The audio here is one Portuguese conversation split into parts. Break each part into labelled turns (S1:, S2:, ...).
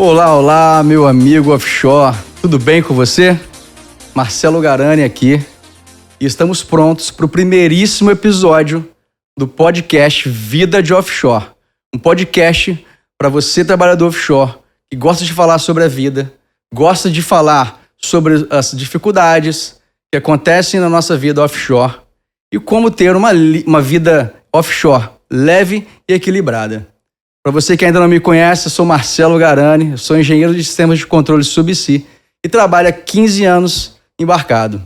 S1: Olá, olá, meu amigo offshore. Tudo bem com você? Marcelo Garani aqui. E estamos prontos para o primeiríssimo episódio do podcast Vida de Offshore. Um podcast para você, trabalhador offshore, que gosta de falar sobre a vida, gosta de falar sobre as dificuldades que acontecem na nossa vida offshore e como ter uma vida offshore leve e equilibrada. Para você que ainda não me conhece, eu sou Marcelo Garani, eu sou engenheiro de sistemas de controle subsea e trabalho há 15 anos embarcado.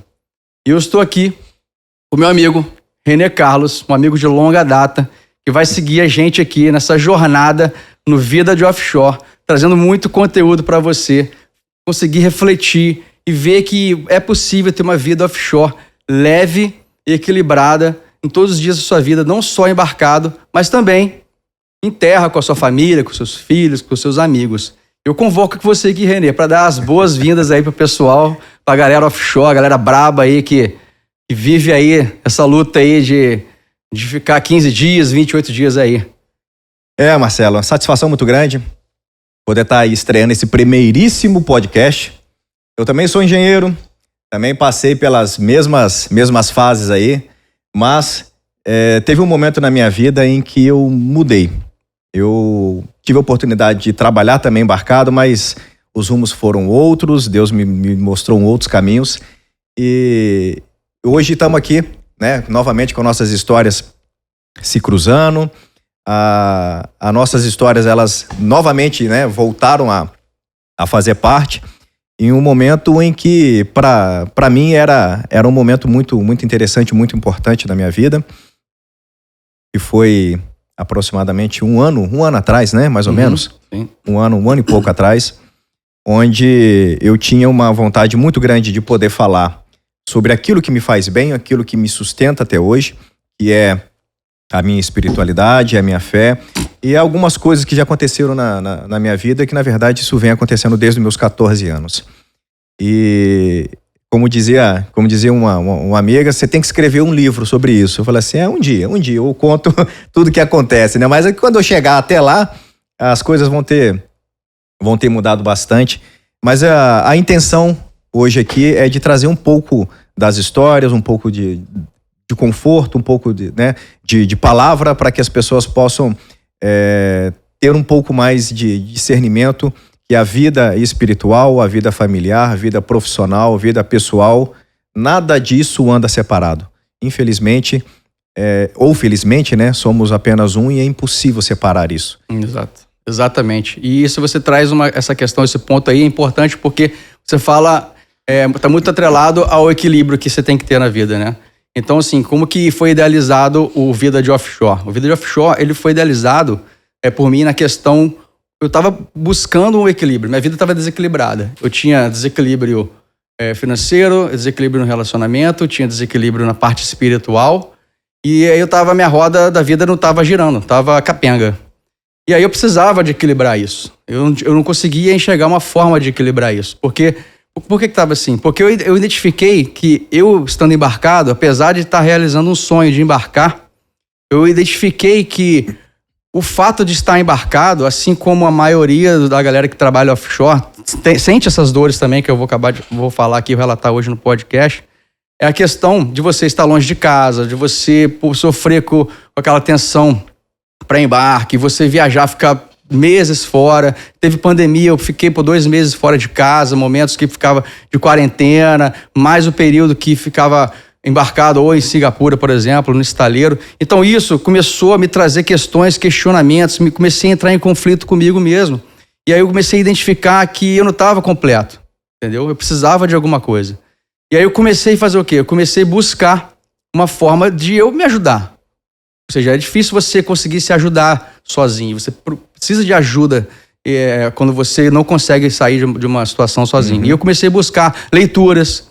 S1: E eu estou aqui com o meu amigo René Carlos, um amigo de longa data, que vai seguir a gente aqui nessa jornada no Vida de Offshore, trazendo muito conteúdo para você conseguir refletir e ver que é possível ter uma vida offshore leve e equilibrada em todos os dias da sua vida, não só embarcado, mas também em terra, com a sua família, com seus filhos, com seus amigos. Eu convoco você aqui, René, para dar as boas-vindas aí pro pessoal, pra galera offshore, a galera braba aí que vive aí essa luta aí de ficar 15 dias, 28 dias aí.
S2: Marcelo, uma satisfação muito grande poder estar aí estreando esse primeiríssimo podcast. Eu também sou engenheiro, também passei pelas mesmas fases aí, mas teve um momento na minha vida em que eu mudei. Eu tive a oportunidade de trabalhar também embarcado, mas os rumos foram outros, Deus me mostrou outros caminhos. E hoje estamos aqui, né, novamente com nossas histórias se cruzando. As nossas histórias, elas novamente, né, voltaram a fazer parte em um momento em que, para mim, era um momento muito, muito interessante, muito importante da minha vida. Que foi aproximadamente um ano atrás, né? Mais ou menos.
S1: Sim.
S2: Um ano e pouco atrás, onde eu tinha uma vontade muito grande de poder falar sobre aquilo que me faz bem, aquilo que me sustenta até hoje, que é a minha espiritualidade, a minha fé e algumas coisas que já aconteceram na minha vida, que na verdade isso vem acontecendo desde os meus 14 anos. E como dizia uma amiga, você tem que escrever um livro sobre isso. Eu falei assim, um dia eu conto tudo que acontece, né? Mas quando eu chegar até lá, as coisas vão ter mudado bastante. Mas a intenção hoje aqui é de trazer um pouco das histórias, um pouco de conforto, um pouco de palavra para que as pessoas possam ter um pouco mais de discernimento que a vida espiritual, a vida familiar, a vida profissional, a vida pessoal, nada disso anda separado. Infelizmente, ou felizmente, né, somos apenas um e é impossível separar isso.
S1: Exato, exatamente. E se você traz essa questão, esse ponto aí é importante porque você fala, está muito atrelado ao equilíbrio que você tem que ter na vida, né? Então, assim, como que foi idealizado o Vida de Offshore? O Vida de Offshore, ele foi idealizado por mim na questão. Eu estava buscando um equilíbrio, minha vida estava desequilibrada. Eu tinha desequilíbrio financeiro, desequilíbrio no relacionamento, tinha desequilíbrio na parte espiritual. E aí minha roda da vida não estava girando, estava capenga. E aí eu precisava de equilibrar isso. Eu não conseguia enxergar uma forma de equilibrar isso. Por que estava assim? Porque eu identifiquei que eu, estando embarcado, apesar de estar realizando um sonho de embarcar, eu identifiquei que o fato de estar embarcado, assim como a maioria da galera que trabalha offshore, sente essas dores também, que eu vou falar aqui, relatar hoje no podcast, é a questão de você estar longe de casa, de você sofrer com aquela tensão para embarque, você viajar, ficar meses fora. Teve pandemia, eu fiquei por 2 meses fora de casa, momentos que ficava de quarentena, mais o período que ficava embarcado ou em Singapura, por exemplo, no estaleiro. Então isso começou a me trazer questionamentos, comecei a entrar em conflito comigo mesmo. E aí eu comecei a identificar que eu não estava completo, entendeu? Eu precisava de alguma coisa. E aí eu comecei a fazer o quê? Eu comecei a buscar uma forma de eu me ajudar. Ou seja, é difícil você conseguir se ajudar sozinho. Você precisa de ajuda quando você não consegue sair de uma situação sozinho. E eu comecei a buscar leituras,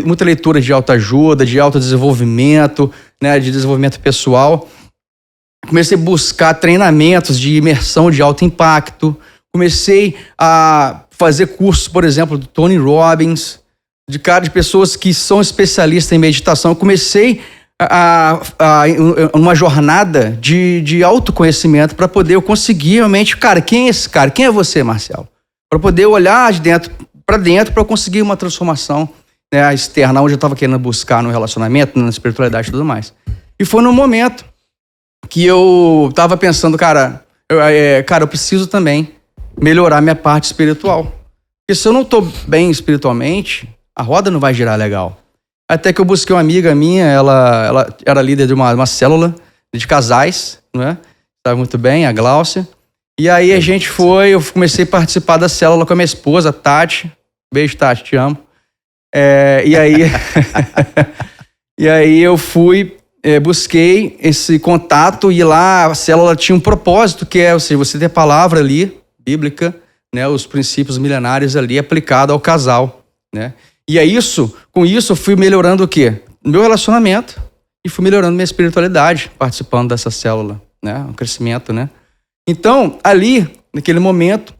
S1: muita leitura de autoajuda, de autodesenvolvimento, de desenvolvimento pessoal. Comecei a buscar treinamentos de imersão de alto impacto. Comecei a fazer cursos, por exemplo, do Tony Robbins, de pessoas que são especialistas em meditação. Eu comecei uma jornada de autoconhecimento para poder eu conseguir realmente, cara, quem é esse cara? Quem é você, Marcelo? para poder olhar de dentro para dentro para conseguir uma transformação, né, externa, onde eu estava querendo buscar no relacionamento, na espiritualidade e tudo mais. E foi no momento que eu tava pensando, cara, eu preciso também melhorar minha parte espiritual. Porque se eu não tô bem espiritualmente, a roda não vai girar legal. Até que eu busquei uma amiga minha, ela era líder de uma célula de casais, né? Estava muito bem, a Gláucia. E aí eu comecei a participar da célula com a minha esposa, Tati. Beijo, Tati, te amo. E aí eu fui, busquei esse contato e lá a célula tinha um propósito, que é, ou seja, você ter a palavra ali, bíblica, né, os princípios milenares ali aplicado ao casal, né? E com isso eu fui melhorando o quê? Meu relacionamento e fui melhorando minha espiritualidade participando dessa célula, né? O crescimento, né? Então, ali, naquele momento,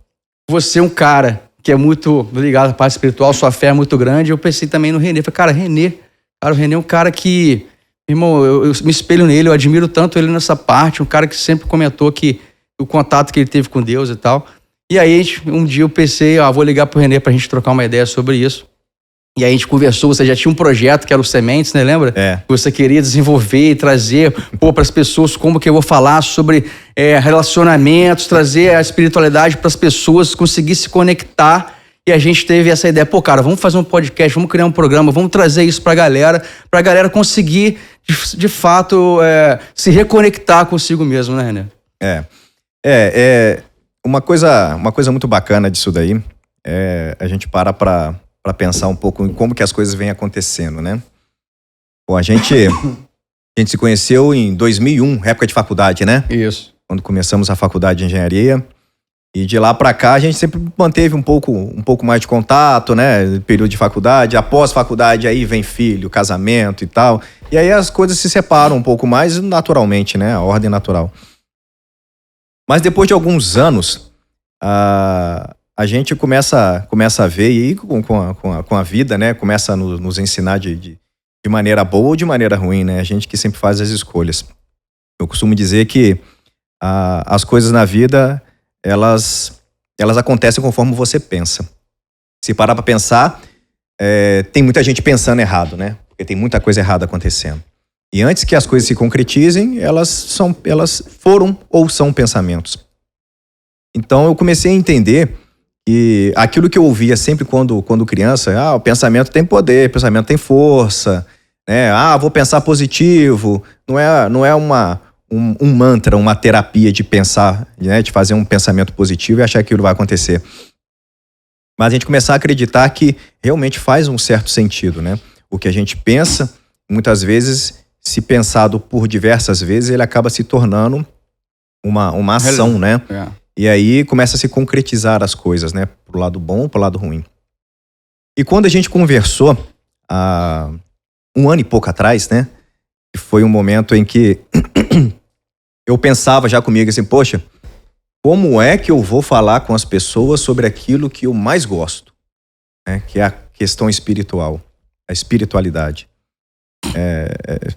S1: você é um cara que é muito ligado à parte espiritual, sua fé é muito grande, eu pensei também no Renê. Falei, o Renê é um cara que, irmão, eu me espelho nele, eu admiro tanto ele nessa parte, um cara que sempre comentou que o contato que ele teve com Deus e tal. E aí, um dia eu pensei, vou ligar pro Renê pra gente trocar uma ideia sobre isso. E aí a gente conversou, você já tinha um projeto que era o Sementes, né, lembra? Que você queria desenvolver e trazer, para as pessoas como que eu vou falar sobre relacionamentos, trazer a espiritualidade para as pessoas conseguir se conectar. E a gente teve essa ideia, cara, vamos fazer um podcast, vamos criar um programa, vamos trazer isso pra galera conseguir, de fato, se reconectar consigo mesmo, né, Renê?
S2: Uma coisa muito bacana disso daí a gente para pensar um pouco em como que as coisas vêm acontecendo, né? Bom, a gente se conheceu em 2001, época de faculdade, né?
S1: Isso.
S2: Quando começamos a faculdade de engenharia. E de lá para cá a gente sempre manteve um pouco mais de contato, né? Período de faculdade, após faculdade aí vem filho, casamento e tal. E aí as coisas se separam um pouco mais naturalmente, né? A ordem natural. Mas depois de alguns anos, a gente começa a ver, e com a vida, né? Começa a nos ensinar de maneira boa ou de maneira ruim, né? A gente que sempre faz as escolhas. Eu costumo dizer que as coisas na vida, elas acontecem conforme você pensa. Se parar para pensar, tem muita gente pensando errado, né? Porque tem muita coisa errada acontecendo. E antes que as coisas se concretizem, elas foram ou são pensamentos. Então eu comecei a entender que aquilo que eu ouvia sempre quando criança, o pensamento tem poder, o pensamento tem força, né? Vou pensar positivo. Não é um mantra, uma terapia de pensar, né? De fazer um pensamento positivo e achar que aquilo vai acontecer. Mas a gente começar a acreditar que realmente faz um certo sentido, né? O que a gente pensa, muitas vezes, se pensado por diversas vezes, ele acaba se tornando uma ação, né? E aí começa a se concretizar as coisas, né? Pro lado bom ou pro lado ruim. E quando a gente conversou, há um ano e pouco atrás, né? Foi um momento em que eu pensava já comigo assim, poxa, como é que eu vou falar com as pessoas sobre aquilo que eu mais gosto? Né? Que é a questão espiritual, a espiritualidade.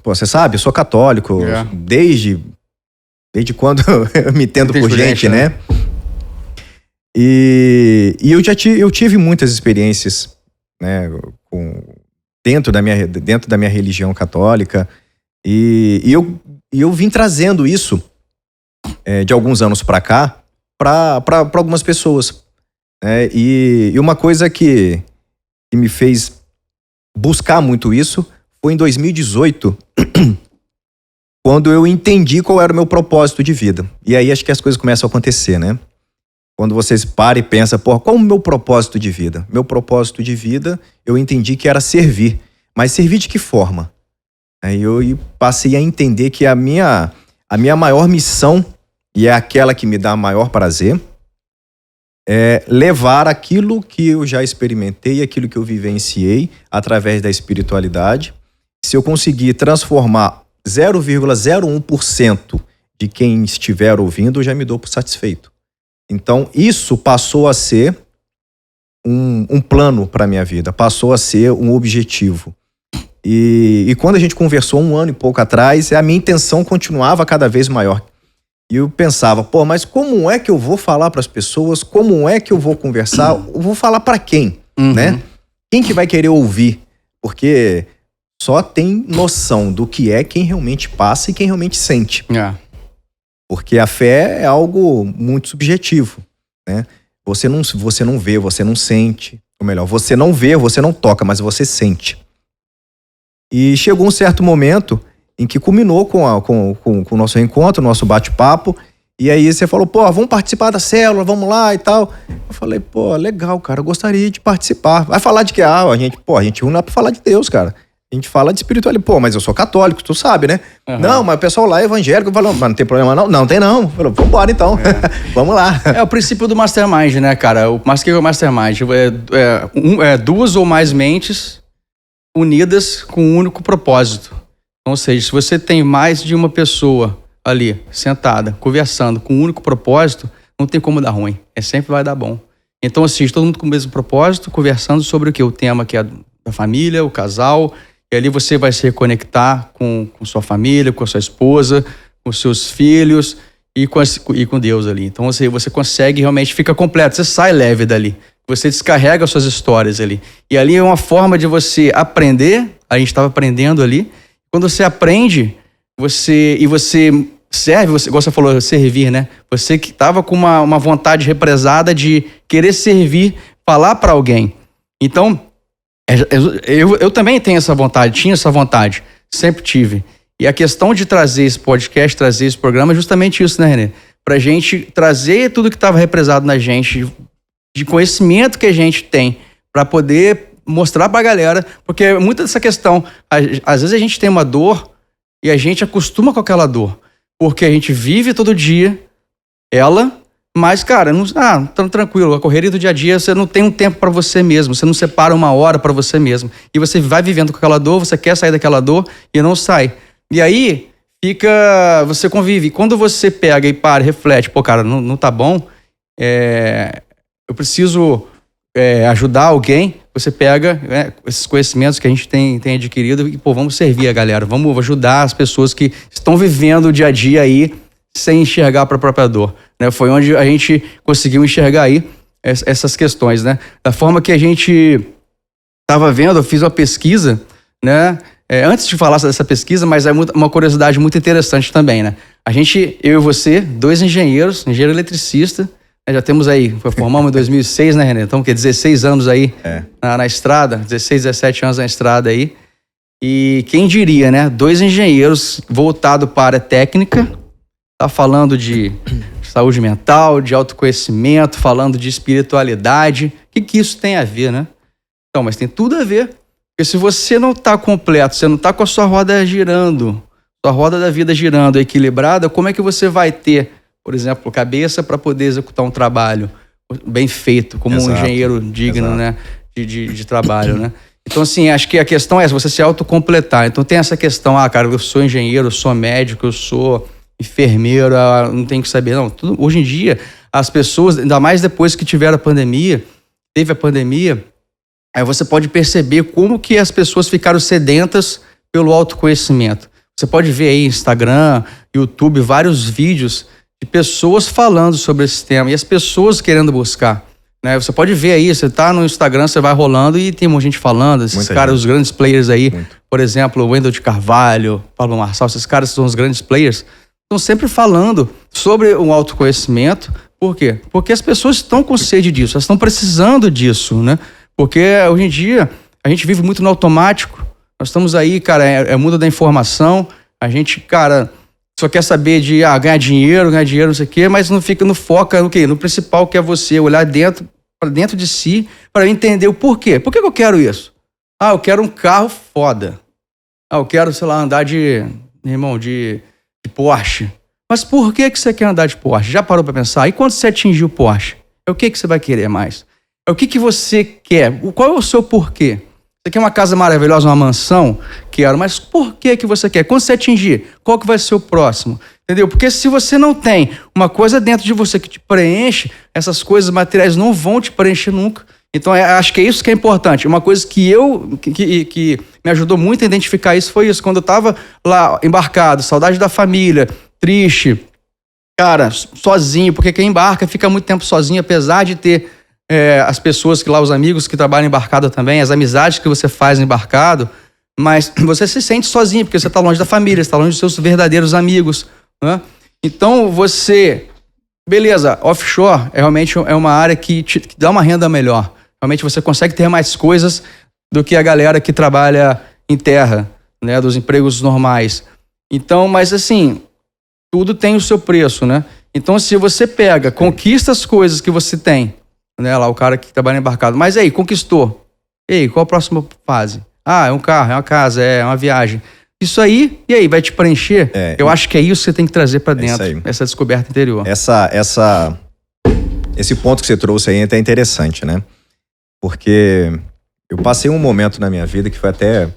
S2: Você sabe, eu sou católico desde quando eu me entendo por gente, né? E eu tive muitas experiências, né, dentro da minha religião católica, e eu vim trazendo isso de alguns anos para cá para algumas pessoas, né? E uma coisa que me fez buscar muito isso foi em 2018, quando eu entendi qual era o meu propósito de vida. E aí acho que as coisas começam a acontecer, né? Quando vocês param e pensam, qual é o meu propósito de vida? Meu propósito de vida, eu entendi que era servir. Mas servir de que forma? Aí eu passei a entender que a minha maior missão, e é aquela que me dá maior prazer, é levar aquilo que eu já experimentei, aquilo que eu vivenciei através da espiritualidade. Se eu conseguir transformar 0,01% de quem estiver ouvindo, eu já me dou por satisfeito. Então, isso passou a ser um plano para a minha vida, passou a ser um objetivo. E quando a gente conversou um ano e pouco atrás, a minha intenção continuava cada vez maior. E eu pensava, pô, mas como é que eu vou falar para as pessoas? Como é que eu vou conversar? Eu vou falar para quem, né? Quem que vai querer ouvir? Porque só tem noção do que é quem realmente passa e quem realmente sente. Porque a fé é algo muito subjetivo, né? Você não vê, você não sente. Ou melhor, você não vê, você não toca, mas você sente. E chegou um certo momento em que culminou com o nosso reencontro, o nosso bate-papo. E aí você falou, pô, vamos participar da célula, vamos lá e tal. Eu falei, pô, legal, cara, eu gostaria de participar. Vai falar de que? A gente une lá pra falar de Deus, cara. A gente fala de espiritualidade. Pô, mas eu sou católico, tu sabe, né? Não, mas o pessoal lá é evangélico. Falou, mas não tem problema não? Não, tem não. Falou, vambora então. Vamos lá.
S1: É o princípio do Mastermind, né, cara? O que é o Mastermind? Duas ou mais mentes unidas com um único propósito. Ou seja, se você tem mais de uma pessoa ali, sentada, conversando com um único propósito, não tem como dar ruim. Sempre vai dar bom. Então, assim, todo mundo com o mesmo propósito, conversando sobre o que? O tema que é da família, o casal. E ali você vai se reconectar com sua família, com a sua esposa, com seus filhos e com Deus ali. Então você consegue realmente, fica completo, você sai leve dali. Você descarrega as suas histórias ali. E ali é uma forma de você aprender, a gente estava aprendendo ali. Quando você aprende, você serve, igual você falou, servir, né? Você que estava com uma vontade represada de querer servir, falar para alguém. Então, eu também tenho essa vontade, tinha essa vontade, sempre tive. E a questão de trazer esse podcast, trazer esse programa é justamente isso, né, Renê? Pra gente trazer tudo que estava represado na gente, de conhecimento que a gente tem, para poder mostrar pra galera, porque muita dessa questão, às vezes a gente tem uma dor e a gente acostuma com aquela dor, porque a gente vive todo dia ela. Mas, cara, tranquilo, a correria do dia a dia, você não tem um tempo para você mesmo, você não separa uma hora para você mesmo. E você vai vivendo com aquela dor, você quer sair daquela dor e não sai. E aí, você convive. Quando você pega e para e reflete, pô, cara, não tá bom, eu preciso ajudar alguém, você pega esses conhecimentos que a gente tem adquirido e, pô, vamos servir a galera, vamos ajudar as pessoas que estão vivendo o dia a dia aí, sem enxergar para a própria dor, né? Foi onde a gente conseguiu enxergar aí essas questões, né? Da forma que a gente estava vendo, eu fiz uma pesquisa, né? Antes de falar dessa pesquisa, mas é uma curiosidade muito interessante também, né? Eu e você, dois engenheiro eletricista, né? Já temos aí, formamos em 2006, né, René? Então, 16 anos aí na estrada, 16, 17 anos na estrada aí. E quem diria, né? Dois engenheiros voltados para a área técnica, tá falando de saúde mental, de autoconhecimento, falando de espiritualidade. O que isso tem a ver, né? Então, mas tem tudo a ver. Porque se você não tá completo, você não tá com a sua roda girando, sua roda da vida girando, equilibrada, como é que você vai ter, por exemplo, cabeça para poder executar um trabalho bem feito, como um engenheiro digno, né, de trabalho, né? Então, assim, acho que a questão é você se autocompletar. Então tem essa questão, cara, eu sou engenheiro, eu sou médico, eu sou enfermeiro, não tem que saber, não. Hoje em dia, as pessoas, ainda mais depois que teve a pandemia, aí você pode perceber como que as pessoas ficaram sedentas pelo autoconhecimento. Você pode ver aí Instagram, YouTube, vários vídeos de pessoas falando sobre esse tema e as pessoas querendo buscar, né? Você pode ver aí, você tá no Instagram, você vai rolando e tem muita gente falando, esses caras, os grandes players aí, por exemplo, o Wendel de Carvalho, Pablo Marçal, esses caras são os grandes players, estão sempre falando sobre o autoconhecimento. Por quê? Porque as pessoas estão com sede disso, elas estão precisando disso, né? Porque hoje em dia a gente vive muito no automático. Nós estamos aí, cara, é mundo da informação. A gente, cara, só quer saber de ganhar dinheiro, não sei o quê, mas não foca no quê? No principal, que é você olhar dentro de si para entender o porquê. Por que eu quero isso? Eu quero um carro foda. Eu quero, sei lá, andar de Porsche. Mas por que você quer andar de Porsche? Já parou para pensar? E quando você atingir o Porsche? O que você vai querer mais? O que você quer? Qual é o seu porquê? Você quer uma casa maravilhosa, uma mansão? Quero, mas por que você quer? Quando você atingir, qual que vai ser o próximo? Entendeu? Porque se você não tem uma coisa dentro de você que te preenche, essas coisas materiais não vão te preencher nunca. Então, acho que é isso que é importante. Uma coisa que me ajudou muito a identificar isso foi isso. Quando eu estava lá embarcado, saudade da família, triste, Cara, sozinho, porque quem embarca fica muito tempo sozinho, apesar de ter as pessoas que lá, os amigos que trabalham embarcado também, as amizades que você faz embarcado, mas você se sente sozinho, porque você está longe da família, você está longe dos seus verdadeiros amigos, né? Então beleza, offshore realmente é uma área que te dá uma renda melhor. Realmente você consegue ter mais coisas do que a galera que trabalha em terra, né, dos empregos normais. Então, mas assim, tudo tem o seu preço, né? Então, se você conquista as coisas que você tem, né, lá o cara que trabalha embarcado, mas aí, conquistou. E aí, qual a próxima fase? É um carro, é uma casa, é uma viagem. Isso aí, e aí, vai te preencher? Eu acho que é isso que você tem que trazer para dentro, essa descoberta interior.
S2: Esse ponto que você trouxe aí é até interessante, né? Porque eu passei um momento na minha vida que foi até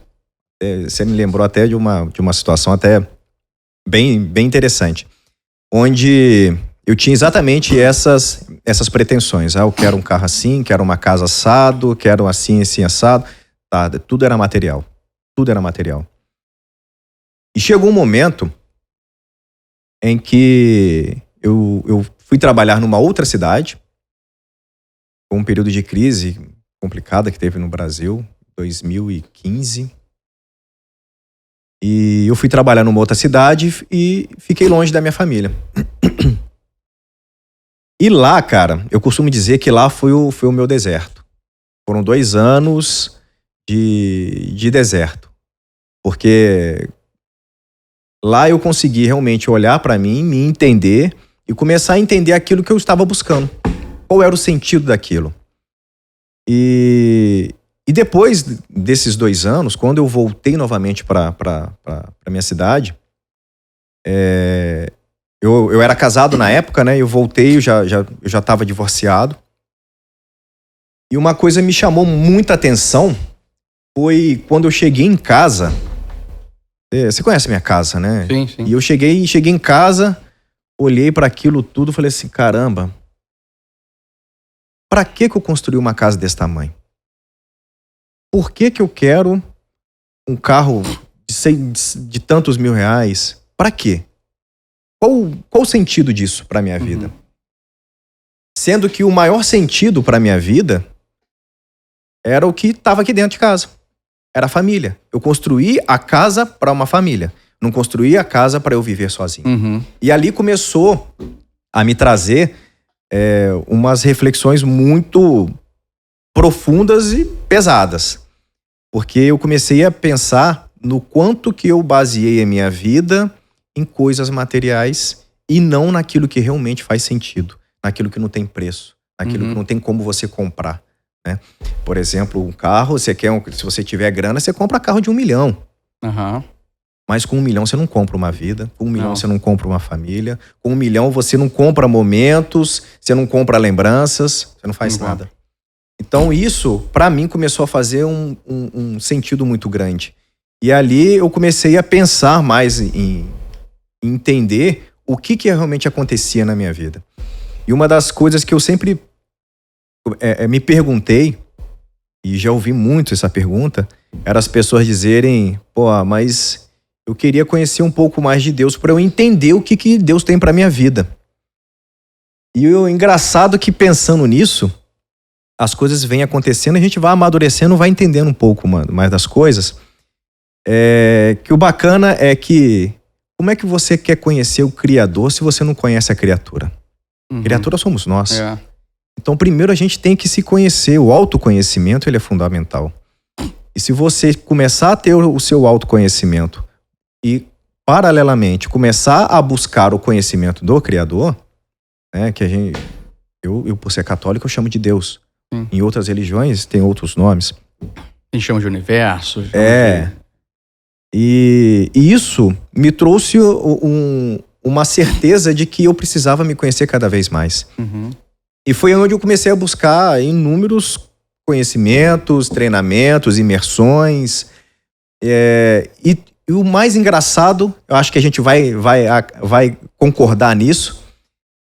S2: você me lembrou até de uma situação até bem interessante, onde eu tinha exatamente essas pretensões. Eu quero um carro assim, quero uma casa assado, quero assim assado. Tá, tudo era material. Tudo era material. E chegou um momento em que eu fui trabalhar numa outra cidade, com um período de crise complicada que teve no Brasil, 2015. E eu fui trabalhar numa outra cidade e fiquei longe da minha família. E lá, cara, eu costumo dizer que lá foi o meu deserto. Foram 2 anos de deserto. Porque lá eu consegui realmente olhar para mim, me entender e começar a entender aquilo que eu estava buscando. Qual era o sentido daquilo? E depois desses 2 anos, quando eu voltei novamente para minha cidade, eu era casado na época, né? Eu voltei, eu já estava divorciado. E uma coisa me chamou muita atenção foi quando eu cheguei em casa. Você conhece minha casa, né?
S1: Sim, sim.
S2: E eu cheguei em casa, olhei para aquilo tudo e falei assim, caramba, para que eu construí uma casa desse tamanho? Por que eu quero um carro de tantos mil reais? Para quê? Qual o sentido disso para minha vida? Sendo que o maior sentido para minha vida era o que estava aqui dentro de casa. Era a família. Eu construí a casa para uma família. Não construí a casa para eu viver sozinho. E ali começou a me trazer umas reflexões muito profundas e pesadas. Porque eu comecei a pensar no quanto que eu baseei a minha vida em coisas materiais e não naquilo que realmente faz sentido, naquilo que não tem preço, naquilo que não tem como você comprar, né? Por exemplo, um carro, se você tiver grana, você compra carro de 1 milhão. Mas com 1 milhão você não compra uma vida, com 1 milhão você não compra uma família, com 1 milhão você não compra momentos, você não compra lembranças, você não faz nada. Então isso, para mim, começou a fazer um sentido muito grande. E ali eu comecei a pensar mais em entender o que realmente acontecia na minha vida. E uma das coisas que eu sempre me perguntei, e já ouvi muito essa pergunta, era as pessoas dizerem, mas eu queria conhecer um pouco mais de Deus para eu entender o que Deus tem para minha vida. E o engraçado que pensando nisso, as coisas vêm acontecendo, a gente vai amadurecendo, vai entendendo um pouco mais das coisas. Que o bacana é que como é que você quer conhecer o Criador se você não conhece a criatura? Criatura somos nós. Então, primeiro a gente tem que se conhecer. O autoconhecimento, ele é fundamental. E se você começar a ter o seu autoconhecimento e, paralelamente, começar a buscar o conhecimento do Criador, né, que eu, por ser católico, eu chamo de Deus. Em outras religiões, tem outros nomes.
S1: A gente chama de universo.
S2: E isso me trouxe uma certeza de que eu precisava me conhecer cada vez mais. E foi onde eu comecei a buscar inúmeros conhecimentos, treinamentos, imersões. E o mais engraçado, eu acho que a gente vai concordar nisso,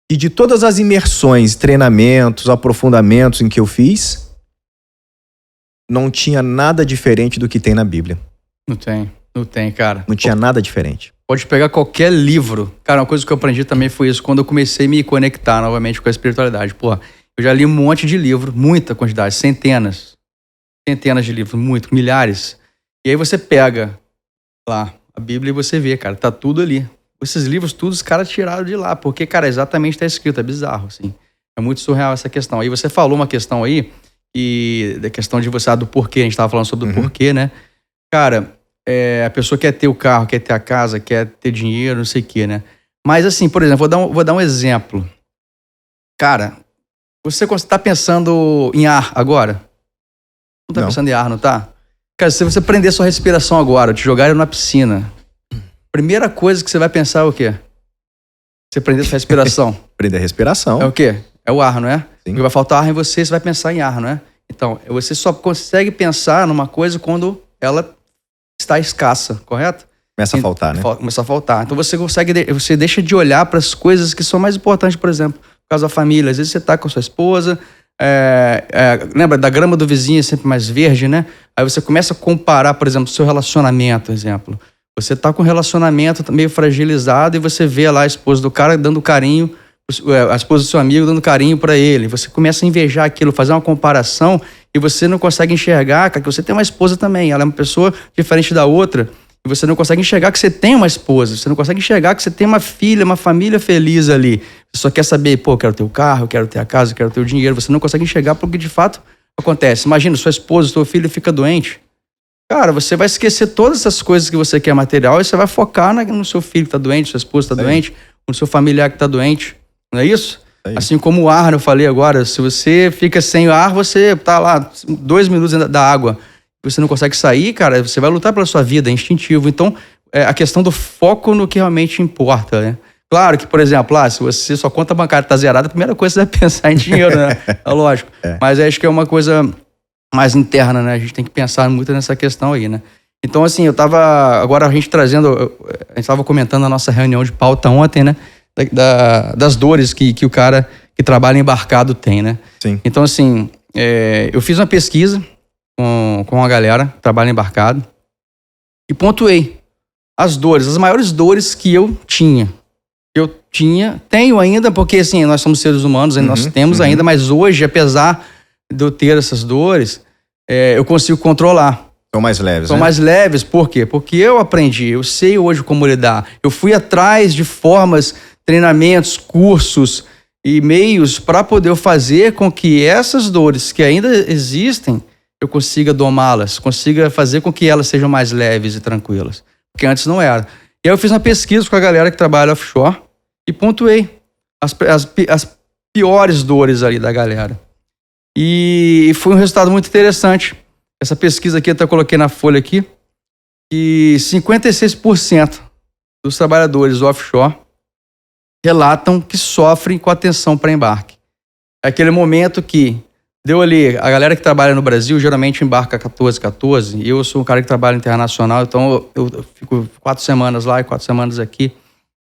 S2: e de todas as imersões, treinamentos, aprofundamentos em que eu fiz, não tinha nada diferente do que tem na Bíblia.
S1: Não tem. Não tem, cara.
S2: Não tinha nada diferente.
S1: Pode pegar qualquer livro. Cara, uma coisa que eu aprendi também foi isso, quando eu comecei a me conectar novamente com a espiritualidade. Porra, eu já li um monte de livro, muita quantidade, centenas de livros, milhares. E aí você pega lá a Bíblia e você vê, cara, tá tudo ali. Esses livros, todos os caras tiraram de lá, porque, cara, exatamente tá escrito, é bizarro, assim. É muito surreal essa questão. Aí você falou uma questão aí, e da questão de você, do porquê, a gente tava falando sobre o porquê, né? Cara, a pessoa quer ter o carro, quer ter a casa, quer ter dinheiro, não sei o quê, né? Mas assim, por exemplo, vou dar um exemplo. Cara, você tá pensando em ar agora? Não tá pensando em ar, não tá? Cara, se você prender sua respiração agora, te jogar na piscina, primeira coisa que você vai pensar é o quê? Você prender sua respiração.
S2: Prender a respiração.
S1: É o quê? É o ar, não é?
S2: Sim.
S1: Porque vai faltar ar em você vai pensar em ar, não é? Então, você só consegue pensar numa coisa quando ela está escassa, correto?
S2: Começa a faltar, né?
S1: Começa a faltar. Então você deixa de olhar para as coisas que são mais importantes, por exemplo, por causa da família. Às vezes você tá com a sua esposa, lembra da grama do vizinho é sempre mais verde, né? Aí você começa a comparar, por exemplo, seu relacionamento, exemplo. Você tá com um relacionamento meio fragilizado e você vê lá a esposa do cara dando carinho, a esposa do seu amigo dando carinho para ele. Você começa a invejar aquilo, fazer uma comparação e você não consegue enxergar, cara, que você tem uma esposa também. Ela é uma pessoa diferente da outra e você não consegue enxergar que você tem uma esposa. Você não consegue enxergar que você tem uma filha, uma família feliz ali. Você só quer saber, pô, eu quero ter o carro, eu quero ter a casa, eu quero ter o dinheiro. Você não consegue enxergar porque de fato acontece. Imagina, sua esposa, seu filho fica doente. Cara, você vai esquecer todas essas coisas que você quer material e você vai focar no seu filho que tá doente, sua esposa tá doente, no seu familiar que tá doente. Não é isso? Assim como o ar, eu falei agora, se você fica sem ar, você tá lá 2 minutos dentro da água, você não consegue sair, cara, você vai lutar pela sua vida, é instintivo. Então, a questão do foco no que realmente importa, né? Claro que, por exemplo, se você sua conta bancária tá zerada, a primeira coisa que você vai pensar em dinheiro, né? É lógico. Mas acho que é uma coisa mais interna, né? A gente tem que pensar muito nessa questão aí, né? Então, assim, agora a gente tava comentando a nossa reunião de pauta ontem, né? Das dores que o cara que trabalha embarcado tem, né?
S2: Sim.
S1: Então, assim, eu fiz uma pesquisa com a galera que trabalha embarcado e pontuei as maiores dores que eu tinha. Tenho ainda, porque assim, nós somos seres humanos, nós temos ainda, mas hoje, apesar de eu ter essas dores, eu consigo controlar.
S2: São mais leves,
S1: São mais leves, por quê? Porque eu aprendi, eu sei hoje como lidar. Eu fui atrás de formas, treinamentos, cursos e meios para poder fazer com que essas dores que ainda existem, eu consiga domá-las, consiga fazer com que elas sejam mais leves e tranquilas. Porque antes não era. E aí eu fiz uma pesquisa com a galera que trabalha offshore e pontuei as piores dores ali da galera. E foi um resultado muito interessante. Essa pesquisa aqui, eu até coloquei na folha aqui, que 56% dos trabalhadores offshore relatam que sofrem com atenção para embarque. É aquele momento que deu ali, a galera que trabalha no Brasil geralmente embarca 14, e eu sou um cara que trabalha internacional, então eu fico 4 semanas lá e 4 semanas aqui.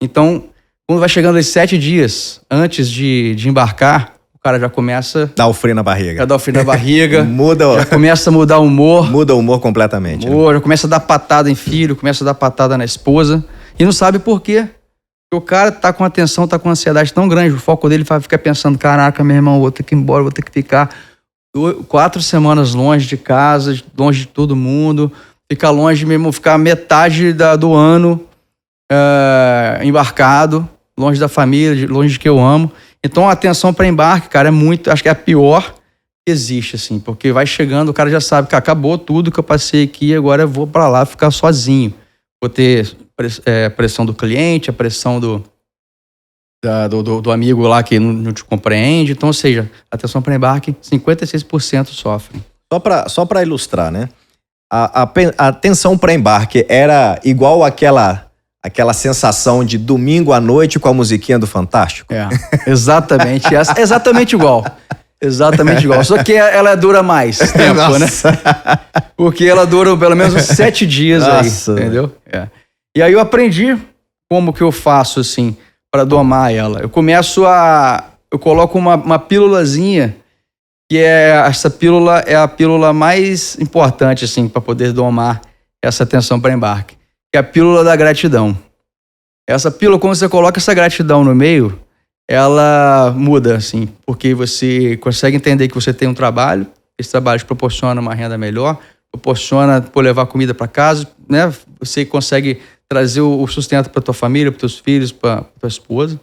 S1: Então, quando vai chegando esses 7 dias antes de embarcar, o cara já começa...
S2: Dá o frio na barriga.
S1: Já dá o frio na barriga.
S2: Já
S1: começa a mudar o humor.
S2: Muda o humor completamente.
S1: Já começa a dar patada em filho, começa a dar patada na esposa. E não sabe por quê. Porque o cara tá com atenção, tá com ansiedade tão grande. O foco dele vai ficar pensando, caraca, meu irmão, vou ter que ir embora, vou ter que ficar 4 semanas longe de casa, longe de todo mundo. Ficar longe mesmo, ficar metade do ano embarcado, longe da família, longe de que eu amo. Então a atenção para embarque, cara, acho que é a pior que existe, assim, porque vai chegando, o cara já sabe que acabou tudo que eu passei aqui, agora eu vou para lá ficar sozinho. Vou ter a pressão do cliente, a pressão do amigo lá que não te compreende. Então, ou seja, atenção para embarque, 56% sofrem.
S2: Só para ilustrar, né? A atenção para embarque era igual aquela sensação de domingo à noite com a musiquinha do Fantástico?
S1: Exatamente. Exatamente igual. Exatamente igual. Só que ela dura mais tempo, né? Porque ela dura pelo menos 7 dias. Nossa, aí, entendeu? E aí eu aprendi como que eu faço, assim, para domar ela. Eu coloco uma pílulazinha, que essa pílula é a pílula mais importante, assim, para poder domar essa atenção para embarque, que é a pílula da gratidão. Essa pílula, quando você coloca essa gratidão no meio, ela muda, assim, porque você consegue entender que você tem um trabalho, esse trabalho te proporciona uma renda melhor, proporciona levar comida para casa, né? Você consegue trazer o sustento para tua família, para teus filhos, para tua esposa,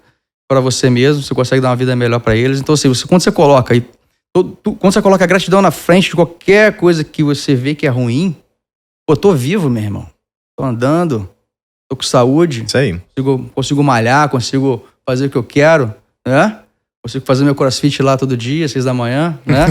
S1: para você mesmo, você consegue dar uma vida melhor para eles. Então, assim, quando você coloca quando você coloca a gratidão na frente de qualquer coisa que você vê que é ruim, pô, tô vivo, meu irmão. Tô andando, tô com saúde.
S2: Isso aí.
S1: Consigo malhar, consigo fazer o que eu quero, né? Consigo fazer meu crossfit lá todo dia, 6 da manhã, né?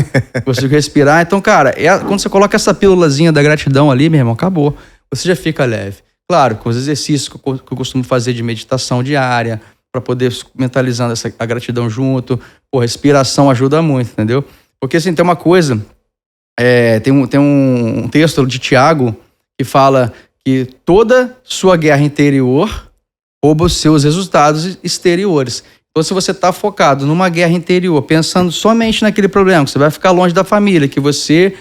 S1: Consigo respirar. Então, cara, quando você coloca essa pílulazinha da gratidão ali, meu irmão, acabou. Você já fica leve. Claro, com os exercícios que eu costumo fazer de meditação diária, para poder mentalizando a gratidão junto. Pô, respiração ajuda muito, entendeu? Porque, assim, tem uma coisa... tem um texto de Tiago que fala que toda sua guerra interior rouba os seus resultados exteriores. Então, se você está focado numa guerra interior, pensando somente naquele problema, que você vai ficar longe da família, que você,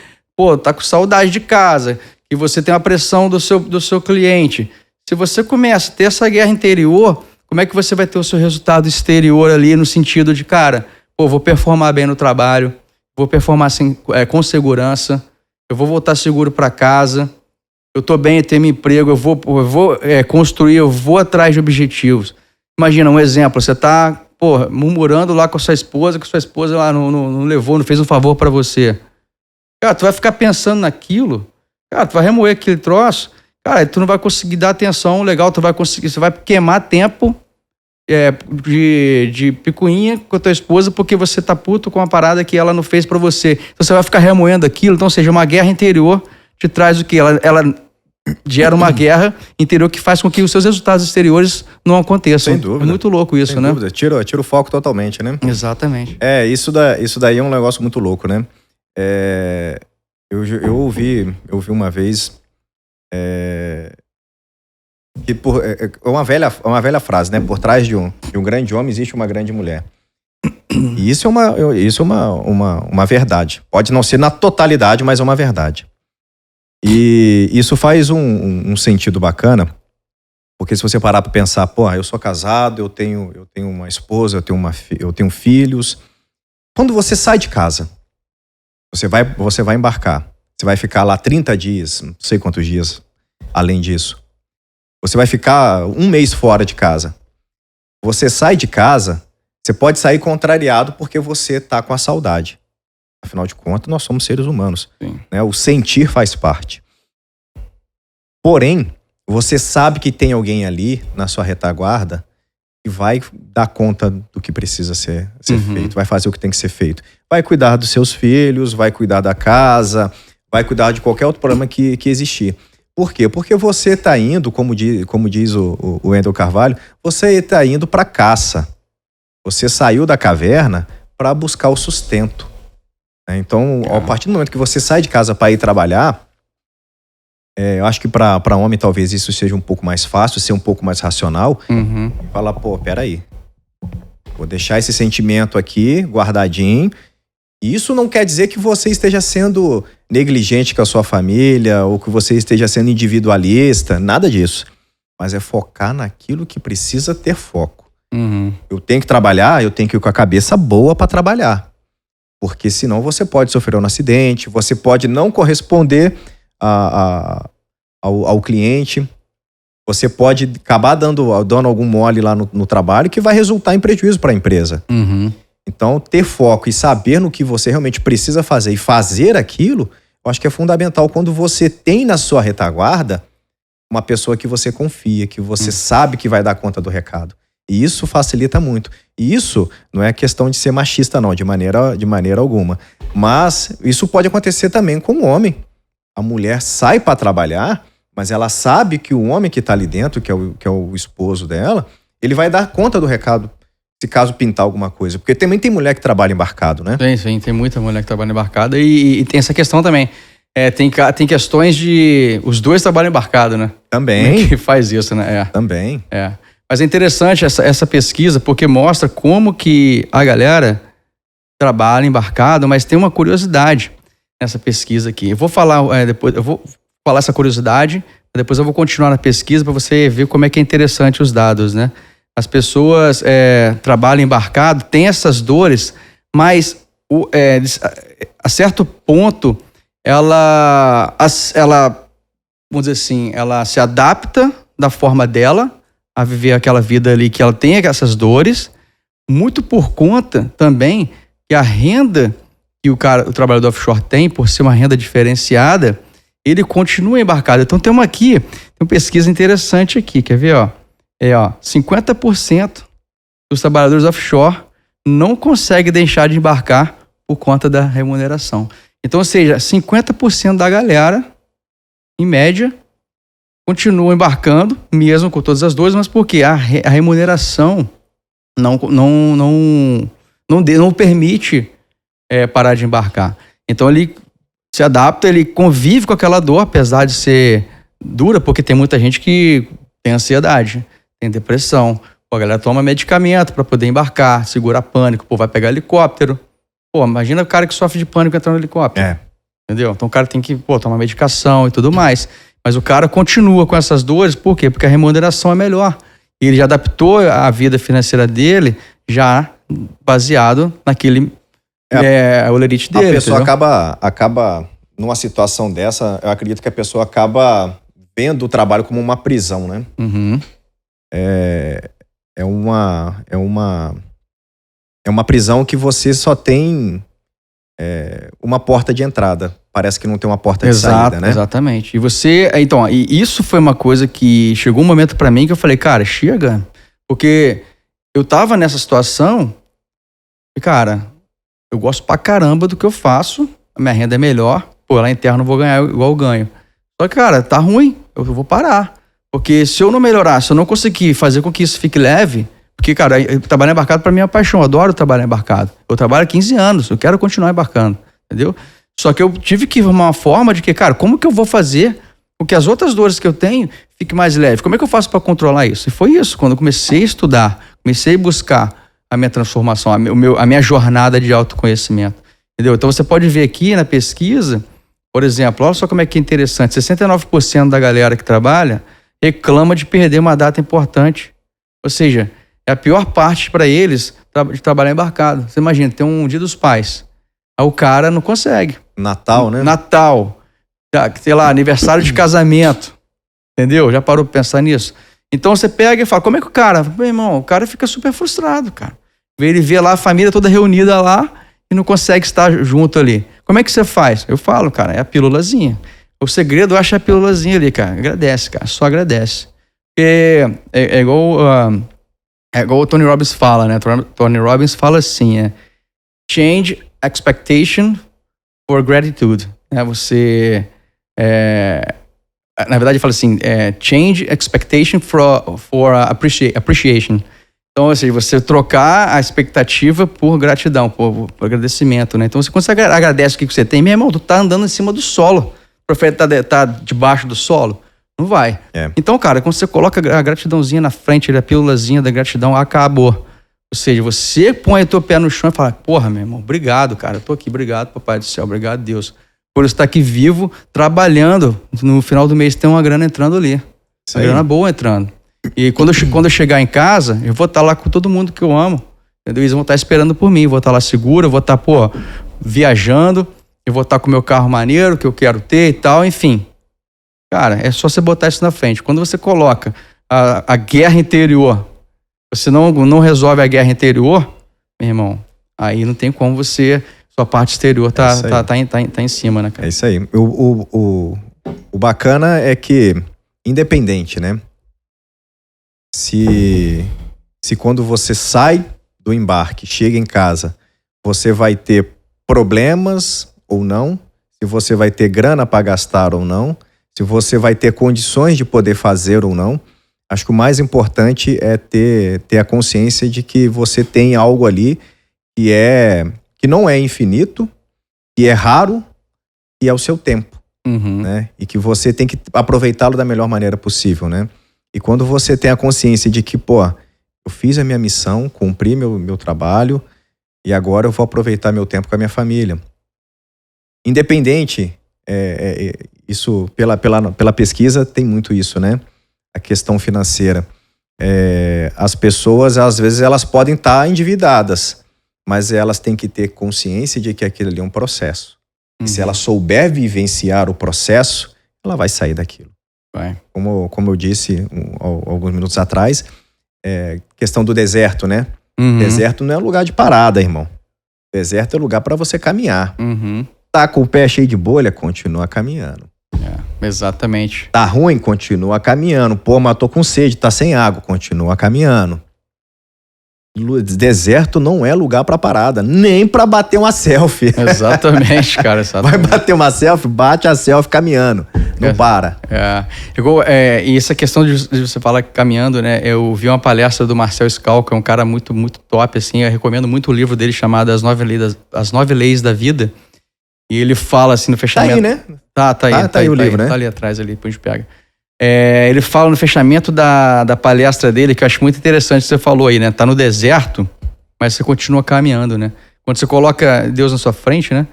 S1: tá com saudade de casa, que você tem uma pressão do seu cliente. Se você começa a ter essa guerra interior, como é que você vai ter o seu resultado exterior ali no sentido de, cara, vou performar bem no trabalho, vou performar assim, com segurança, eu vou voltar seguro para casa, eu tô bem, eu tenho meu emprego, eu vou construir, eu vou atrás de objetivos. Imagina um exemplo, você tá, murmurando lá com a sua esposa, que sua esposa lá não levou, não fez um favor para você. Cara, tu vai ficar pensando naquilo, cara, tu vai remoer aquele troço, cara, tu não vai conseguir dar atenção legal, você vai queimar tempo de picuinha com a tua esposa porque você tá puto com uma parada que ela não fez pra você. Então você vai ficar remoendo aquilo. Então, ou seja, uma guerra interior te traz o quê? Ela gera uma guerra interior que faz com que os seus resultados exteriores não aconteçam.
S2: Sem dúvida.
S1: É muito louco isso,
S2: Sem
S1: né?
S2: dúvida. Tira o foco totalmente, né?
S1: Exatamente.
S2: Isso daí é um negócio muito louco, né? Eu ouvi uma vez que uma velha frase, né? Por trás de um grande homem existe uma grande mulher. E isso é uma verdade. Pode não ser na totalidade, mas é uma verdade. E isso faz um sentido bacana, porque se você parar para pensar, eu sou casado, eu tenho uma esposa, eu tenho filhos. Quando você sai de casa, você vai embarcar. Você vai ficar lá 30 dias, não sei quantos dias, além disso. Você vai ficar 1 mês fora de casa. Você sai de casa, você pode sair contrariado porque você está com a saudade. Afinal de contas, nós somos seres humanos. Né? O sentir faz parte. Porém, você sabe que tem alguém ali na sua retaguarda que vai dar conta do que precisa ser feito, vai fazer o que tem que ser feito. Vai cuidar dos seus filhos, vai cuidar da casa, vai cuidar de qualquer outro problema que existir. Por quê? Porque você está indo, como diz o Wendel Carvalho, você está indo para caça. Você saiu da caverna para buscar o sustento. Então, a partir do momento que você sai de casa para ir trabalhar, eu acho que para homem talvez isso seja um pouco mais fácil, ser um pouco mais racional. Falar, peraí, vou deixar esse sentimento aqui guardadinho. Isso não quer dizer que você esteja sendo negligente com a sua família ou que você esteja sendo individualista, nada disso. Mas é focar naquilo que precisa ter foco. Eu tenho que trabalhar, eu tenho que ir com a cabeça boa para trabalhar. Porque senão você pode sofrer um acidente, você pode não corresponder ao cliente, você pode acabar dando algum mole lá no trabalho que vai resultar em prejuízo para a empresa. Então, ter foco e saber no que você realmente precisa fazer e fazer aquilo, eu acho que é fundamental quando você tem na sua retaguarda uma pessoa que você confia, que você sabe que vai dar conta do recado. E isso facilita muito. E isso não é questão de ser machista, não, de maneira alguma. Mas isso pode acontecer também com o homem. A mulher sai para trabalhar, mas ela sabe que o homem que está ali dentro, que é o esposo dela, ele vai dar conta do recado, se caso pintar alguma coisa. Porque também tem mulher que trabalha embarcado, né?
S1: Sim, tem muita mulher que trabalha embarcada. E tem essa questão também. Tem questões de... Os dois trabalham embarcado, né?
S2: Também.
S1: Como é que faz isso, né?
S2: Também.
S1: Mas é interessante essa pesquisa, porque mostra como que a galera trabalha embarcado, mas tem uma curiosidade nessa pesquisa aqui. Eu vou falar depois, eu vou falar essa curiosidade, depois eu vou continuar na pesquisa para você ver como é que é interessante os dados, né? As pessoas trabalham embarcado, têm essas dores, mas a certo ponto ela, vamos dizer assim, ela se adapta da forma dela a viver aquela vida ali que ela tem essas dores, muito por conta também que a renda que o trabalhador offshore tem, por ser uma renda diferenciada, ele continua embarcado. Então tem uma pesquisa interessante aqui, quer ver, ó? 50% dos trabalhadores offshore não conseguem deixar de embarcar por conta da remuneração. Então, ou seja, 50% da galera, em média, continua embarcando, mesmo com todas as dores, mas por quê? A remuneração não permite parar de embarcar. Então ele se adapta, ele convive com aquela dor, apesar de ser dura, porque tem muita gente que tem ansiedade, tem depressão. Pô, a galera toma medicamento para poder embarcar, segura pânico, vai pegar helicóptero. Pô, imagina o cara que sofre de pânico entrando no helicóptero. Entendeu? Então o cara tem que tomar medicação e tudo mais. Mas o cara continua com essas dores, por quê? Porque a remuneração é melhor. E ele já adaptou a vida financeira dele já baseado naquele olerite dele.
S2: A pessoa acaba numa situação dessa, eu acredito que a pessoa acaba vendo o trabalho como uma prisão, né?
S1: Uhum.
S2: É uma prisão que você só tem uma porta de entrada. Parece que não tem uma porta de saída, né?
S1: Exatamente. E isso foi uma coisa que chegou um momento pra mim que eu falei, cara, chega. Porque eu tava nessa situação e, cara, eu gosto pra caramba do que eu faço, a minha renda é melhor, lá interno eu vou ganhar igual eu ganho. Só que, cara, tá ruim, eu vou parar. Porque se eu não melhorar, se eu não conseguir fazer com que isso fique leve, porque, cara, trabalhar embarcado pra mim é uma paixão, eu adoro trabalhar embarcado. Eu trabalho há 15 anos, eu quero continuar embarcando, entendeu? Só que eu tive que arrumar uma forma de que, cara, como que eu vou fazer com que as outras dores que eu tenho fiquem mais leves? Como é que eu faço para controlar isso? E foi isso, quando eu comecei a estudar, comecei a buscar a minha transformação, a minha jornada de autoconhecimento, entendeu? Então você pode ver aqui na pesquisa, por exemplo, olha só como é que é interessante, 69% da galera que trabalha reclama de perder uma data importante. Ou seja, é a pior parte para eles de trabalhar embarcado. Você imagina, tem um Dia dos Pais, aí o cara não consegue.
S2: Natal, né?
S1: Natal, sei lá, aniversário de casamento, entendeu? Já parou pra pensar nisso? Então você pega e fala, como é que o cara... Meu irmão, o cara fica super frustrado, cara. Ele vê lá a família toda reunida lá e não consegue estar junto ali. Como é que você faz? Eu falo, cara, é a pílulazinha. O segredo, eu acho, é a pílulazinha ali, cara. Agradece, cara, só agradece. Porque é igual o Tony Robbins fala, né? Tony Robbins fala assim, change expectation for gratitude. Você... na verdade, ele fala assim, change expectation for appreciation. Então, ou seja, você trocar a expectativa por gratidão, por agradecimento, né? Então, quando você agradece o que você tem, meu irmão, tu tá andando em cima do solo. O profeta tá debaixo do solo. Não vai. Então, cara, quando você coloca a gratidãozinha na frente, a pílulazinha da gratidão, acabou. Ou seja, você põe o teu pé no chão e fala, porra, meu irmão, obrigado, cara. Eu tô aqui, obrigado, papai do céu, obrigado, Deus. Por estar aqui vivo, trabalhando. No final do mês tem uma grana entrando ali. Uma grana boa entrando. E quando eu chegar em casa, eu vou estar lá com todo mundo que eu amo. Entendeu? Eles vão estar esperando por mim. Eu vou estar lá seguro, eu vou estar, viajando. Eu vou estar com o meu carro maneiro, que eu quero ter e tal, enfim. Cara, é só você botar isso na frente. Quando você coloca a guerra interior, você não resolve a guerra interior, meu irmão, aí não tem como você... Sua parte exterior tá em cima, né, cara?
S2: É isso aí. O bacana é que, independente, né? Se quando você sai do embarque, chega em casa, você vai ter problemas ou não, se você vai ter grana para gastar ou não, se você vai ter condições de poder fazer ou não, acho que o mais importante é ter a consciência de que você tem algo ali que não é infinito, que é raro e é o seu tempo, né? E que você tem que aproveitá-lo da melhor maneira possível, né? E quando você tem a consciência de que, eu fiz a minha missão, cumpri meu trabalho e agora eu vou aproveitar meu tempo com a minha família. Independente isso, pela pesquisa, tem muito isso, né? A questão financeira. As pessoas, às vezes, elas podem estar endividadas, mas elas têm que ter consciência de que aquilo ali é um processo. E se ela souber vivenciar o processo, ela vai sair daquilo. Como eu disse alguns minutos atrás, questão do deserto, né? Deserto não é lugar de parada, irmão. Deserto é lugar para você caminhar. Tá com o pé cheio de bolha, continua caminhando.
S1: Exatamente.
S2: Tá ruim, continua caminhando. Pô, mas tô com sede, tá sem água, continua caminhando. Deserto não é lugar pra parada, nem pra bater uma selfie.
S1: Exatamente, cara. Exatamente.
S2: Vai bater uma selfie, bate a selfie caminhando. Não para.
S1: E essa questão de você falar caminhando, né? Eu vi uma palestra do Marcel Scal, que é um cara muito, muito top, assim. Eu recomendo muito o livro dele chamado As 9 Leis da Vida. E ele fala assim no fechamento.
S2: Tá aí, né?
S1: Tá aí o livro, né? Tá ali atrás, ali, depois a gente pega. Ele fala no fechamento da palestra dele, que eu acho muito interessante, você falou aí, né? Tá no deserto, mas você continua caminhando, né? Quando você coloca Deus na sua frente, né?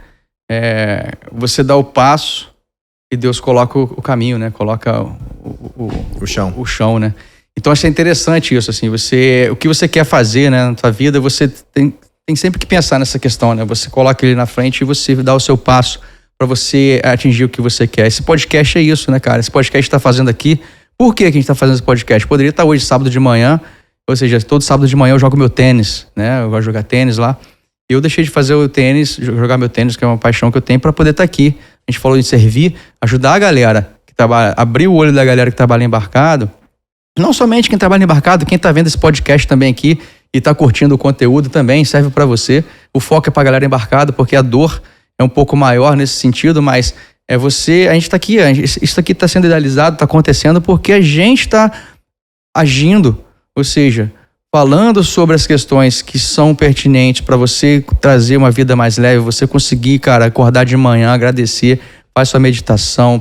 S1: Você dá o passo e Deus coloca o caminho, né? Coloca o chão, né? Então acho interessante isso, assim. O que você quer fazer, né, na sua vida, você tem sempre que pensar nessa questão, né? Você coloca ele na frente e você dá o seu passo para você atingir o que você quer. Esse podcast é isso, né, cara? Esse podcast tá fazendo aqui. Por que a gente tá fazendo esse podcast? Poderia estar hoje, sábado de manhã, ou seja, todo sábado de manhã eu jogo meu tênis, né? Eu gosto de jogar tênis lá. E eu deixei de fazer o tênis, jogar meu tênis, que é uma paixão que eu tenho, para poder estar aqui. A gente falou em servir, ajudar a galera que trabalha, abrir o olho da galera que trabalha embarcado. Não somente quem trabalha embarcado, quem tá vendo esse podcast também aqui e tá curtindo o conteúdo também, serve para você. O foco é pra galera embarcada, porque a dor é um pouco maior nesse sentido, mas a gente tá aqui, isso aqui tá sendo idealizado, tá acontecendo porque a gente tá agindo, ou seja, falando sobre as questões que são pertinentes para você trazer uma vida mais leve, você conseguir, cara, acordar de manhã, agradecer, faz sua meditação,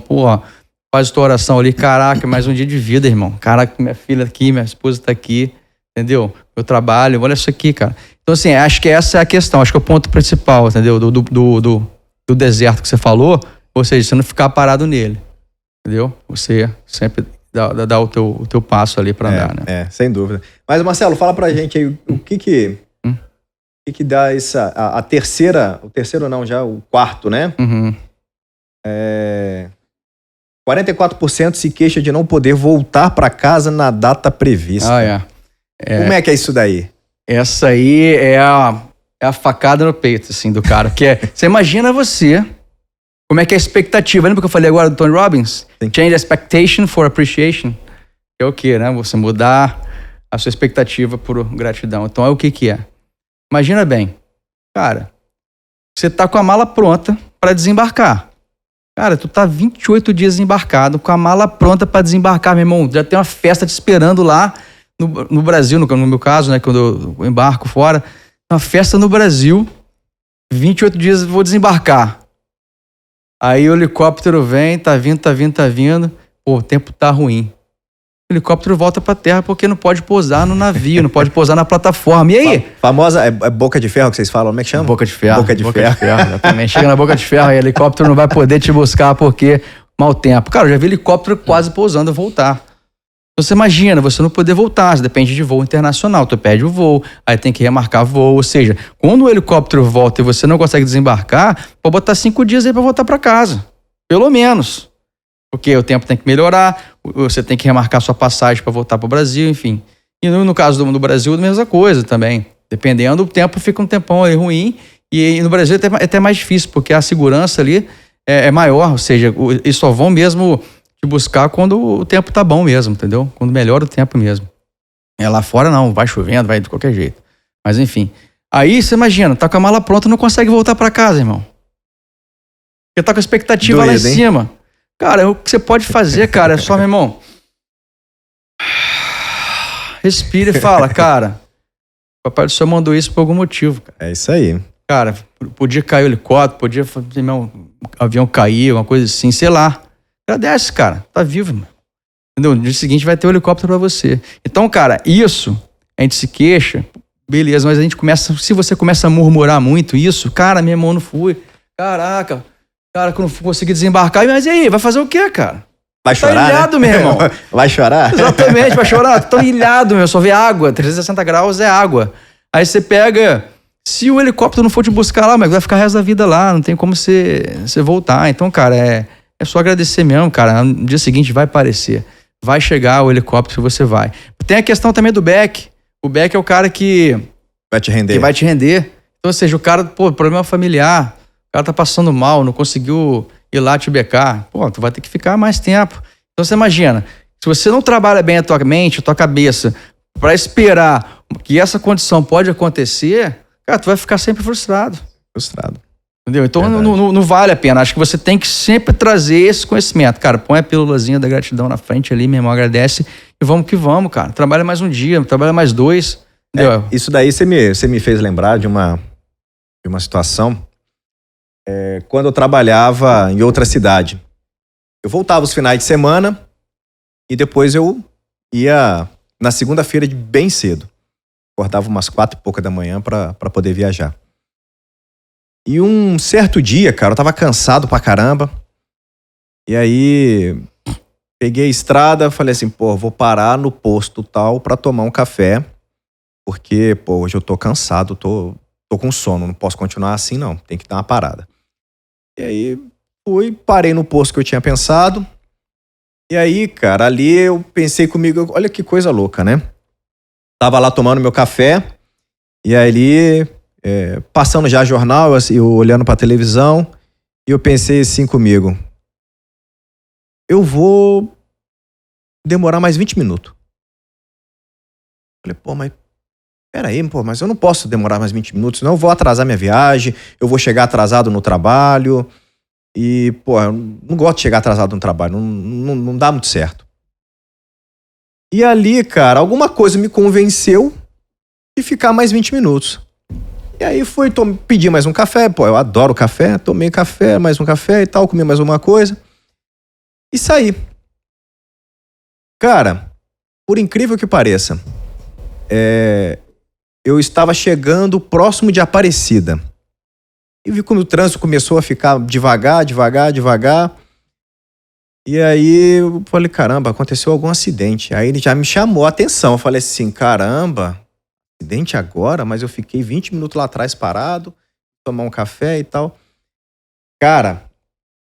S1: faz tua oração ali, caraca, mais um dia de vida, irmão. Caraca, minha filha aqui, minha esposa tá aqui, entendeu? Eu trabalho, olha isso aqui, cara. Então, assim, acho que essa é a questão, acho que é o ponto principal, entendeu? Do deserto que você falou, ou seja, você não ficar parado nele, entendeu? Você sempre dá o teu passo ali pra andar, né?
S2: Sem dúvida. Mas, Marcelo, fala pra gente aí, o que dá a terceira, o terceiro não, já o quarto, né? 44% se queixa de não poder voltar pra casa na data prevista. Como é que é isso daí?
S1: Essa aí é a facada no peito, assim, do cara. Você imagina como é que é a expectativa. Lembra que eu falei agora do Tony Robbins?
S2: Sim.
S1: Change expectation for appreciation. É o quê, né? Você mudar a sua expectativa por gratidão. Então é o que é. Imagina bem, cara, você tá com a mala pronta para desembarcar. Cara, tu tá 28 dias embarcado, com a mala pronta para desembarcar, meu irmão. Já tem uma festa te esperando lá no Brasil, no meu caso, né? Quando eu embarco fora. Uma festa no Brasil, 28 dias vou desembarcar. Aí o helicóptero vem, tá vindo. Pô, o tempo tá ruim. O helicóptero volta pra terra porque não pode pousar no navio, não pode pousar na plataforma. E aí?
S2: Famosa, é boca de ferro que vocês falam, como é que chama?
S1: Boca de ferro.
S2: Boca de ferro.
S1: Exatamente. Chega na boca de ferro, aí o helicóptero não vai poder te buscar porque mau tempo. Cara, eu já vi helicóptero quase pousando a voltar. Você imagina, você não poder voltar, você depende de voo internacional, tu perde o voo, aí tem que remarcar voo, ou seja, quando o helicóptero volta e você não consegue desembarcar, pode botar 5 dias aí pra voltar pra casa, pelo menos, porque o tempo tem que melhorar, você tem que remarcar sua passagem pra voltar pro Brasil, enfim. E no caso do Brasil, a mesma coisa também, dependendo, o tempo fica um tempão aí ruim, e no Brasil é até mais difícil, porque a segurança ali é maior, ou seja, eles só vão mesmo te buscar quando o tempo tá bom mesmo, entendeu? Quando melhora o tempo mesmo. Lá fora não, vai chovendo, vai de qualquer jeito. Mas enfim. Aí você imagina, tá com a mala pronta, não consegue voltar pra casa, irmão. Porque tá com a expectativa lá em cima. Cara, o que você pode fazer, cara, é só, meu irmão, respira e fala, cara, o Papai do Céu mandou isso por algum motivo, cara.
S2: É isso aí.
S1: Cara, podia cair o helicóptero, podia o avião cair, uma coisa assim, sei lá. Agradece, cara. Tá vivo, mano. Entendeu? No dia seguinte vai ter um helicóptero pra você. Então, cara, isso, a gente se queixa, beleza, mas a gente começa, se você começa a murmurar muito isso, cara, meu irmão, não fui. Caraca, Cara, que eu não consegui desembarcar, mas e aí, vai fazer o quê, cara?
S2: Vai chorar,
S1: ilhado,
S2: né?
S1: meu irmão.
S2: Vai chorar?
S1: Exatamente, vai chorar. Tô ilhado, meu. Só vê água. 360 graus é água. Aí você pega... Se o helicóptero não for te buscar lá, mas vai ficar o resto da vida lá. Não tem como você voltar. Então, cara, é só agradecer mesmo, cara. No dia seguinte vai aparecer. Vai chegar o helicóptero e você vai. Tem a questão também do Beck. O Beck é o cara que...
S2: Vai te render.
S1: Que vai te render. Então, ou seja, o cara, problema familiar. O cara tá passando mal, não conseguiu ir lá te becar. Tu vai ter que ficar mais tempo. Então, você imagina. Se você não trabalha bem a tua mente, a tua cabeça, para esperar que essa condição pode acontecer, cara, tu vai ficar sempre frustrado. Entendeu? Então não vale a pena. Acho que você tem que sempre trazer esse conhecimento. Cara, põe a pílulazinha da gratidão na frente ali, meu irmão, agradece e vamos que vamos, cara. Trabalha mais um dia, trabalha mais 2. Entendeu?
S2: Isso daí você me fez lembrar de uma situação. Quando eu trabalhava em outra cidade. Eu voltava os finais de semana e depois eu ia na segunda-feira bem cedo. Acordava umas 4h pouca da manhã pra poder viajar. E um certo dia, cara, eu tava cansado pra caramba. E aí, peguei a estrada, falei assim, vou parar no posto tal pra tomar um café. Porque, hoje eu tô cansado, tô com sono, não posso continuar assim não, tem que dar uma parada. E aí, parei no posto que eu tinha pensado. E aí, cara, ali eu pensei comigo, olha que coisa louca, né? Tava lá tomando meu café, e aí, passando já jornal, eu olhando pra televisão, e eu pensei assim comigo, eu vou demorar mais 20 minutos. Falei, mas peraí, mas eu não posso demorar mais 20 minutos, senão eu vou atrasar minha viagem, eu vou chegar atrasado no trabalho, e, eu não gosto de chegar atrasado no trabalho, não dá muito certo. E ali, cara, alguma coisa me convenceu de ficar mais 20 minutos. E aí pedi mais um café, eu adoro café, tomei café, mais um café e tal, comi mais uma coisa. E saí. Cara, por incrível que pareça, eu estava chegando próximo de Aparecida. E vi como o trânsito começou a ficar devagar. E aí eu falei, caramba, aconteceu algum acidente. Aí ele já me chamou a atenção. Eu falei assim, caramba, acidente agora? Mas eu fiquei 20 minutos lá atrás parado, tomar um café e tal. Cara,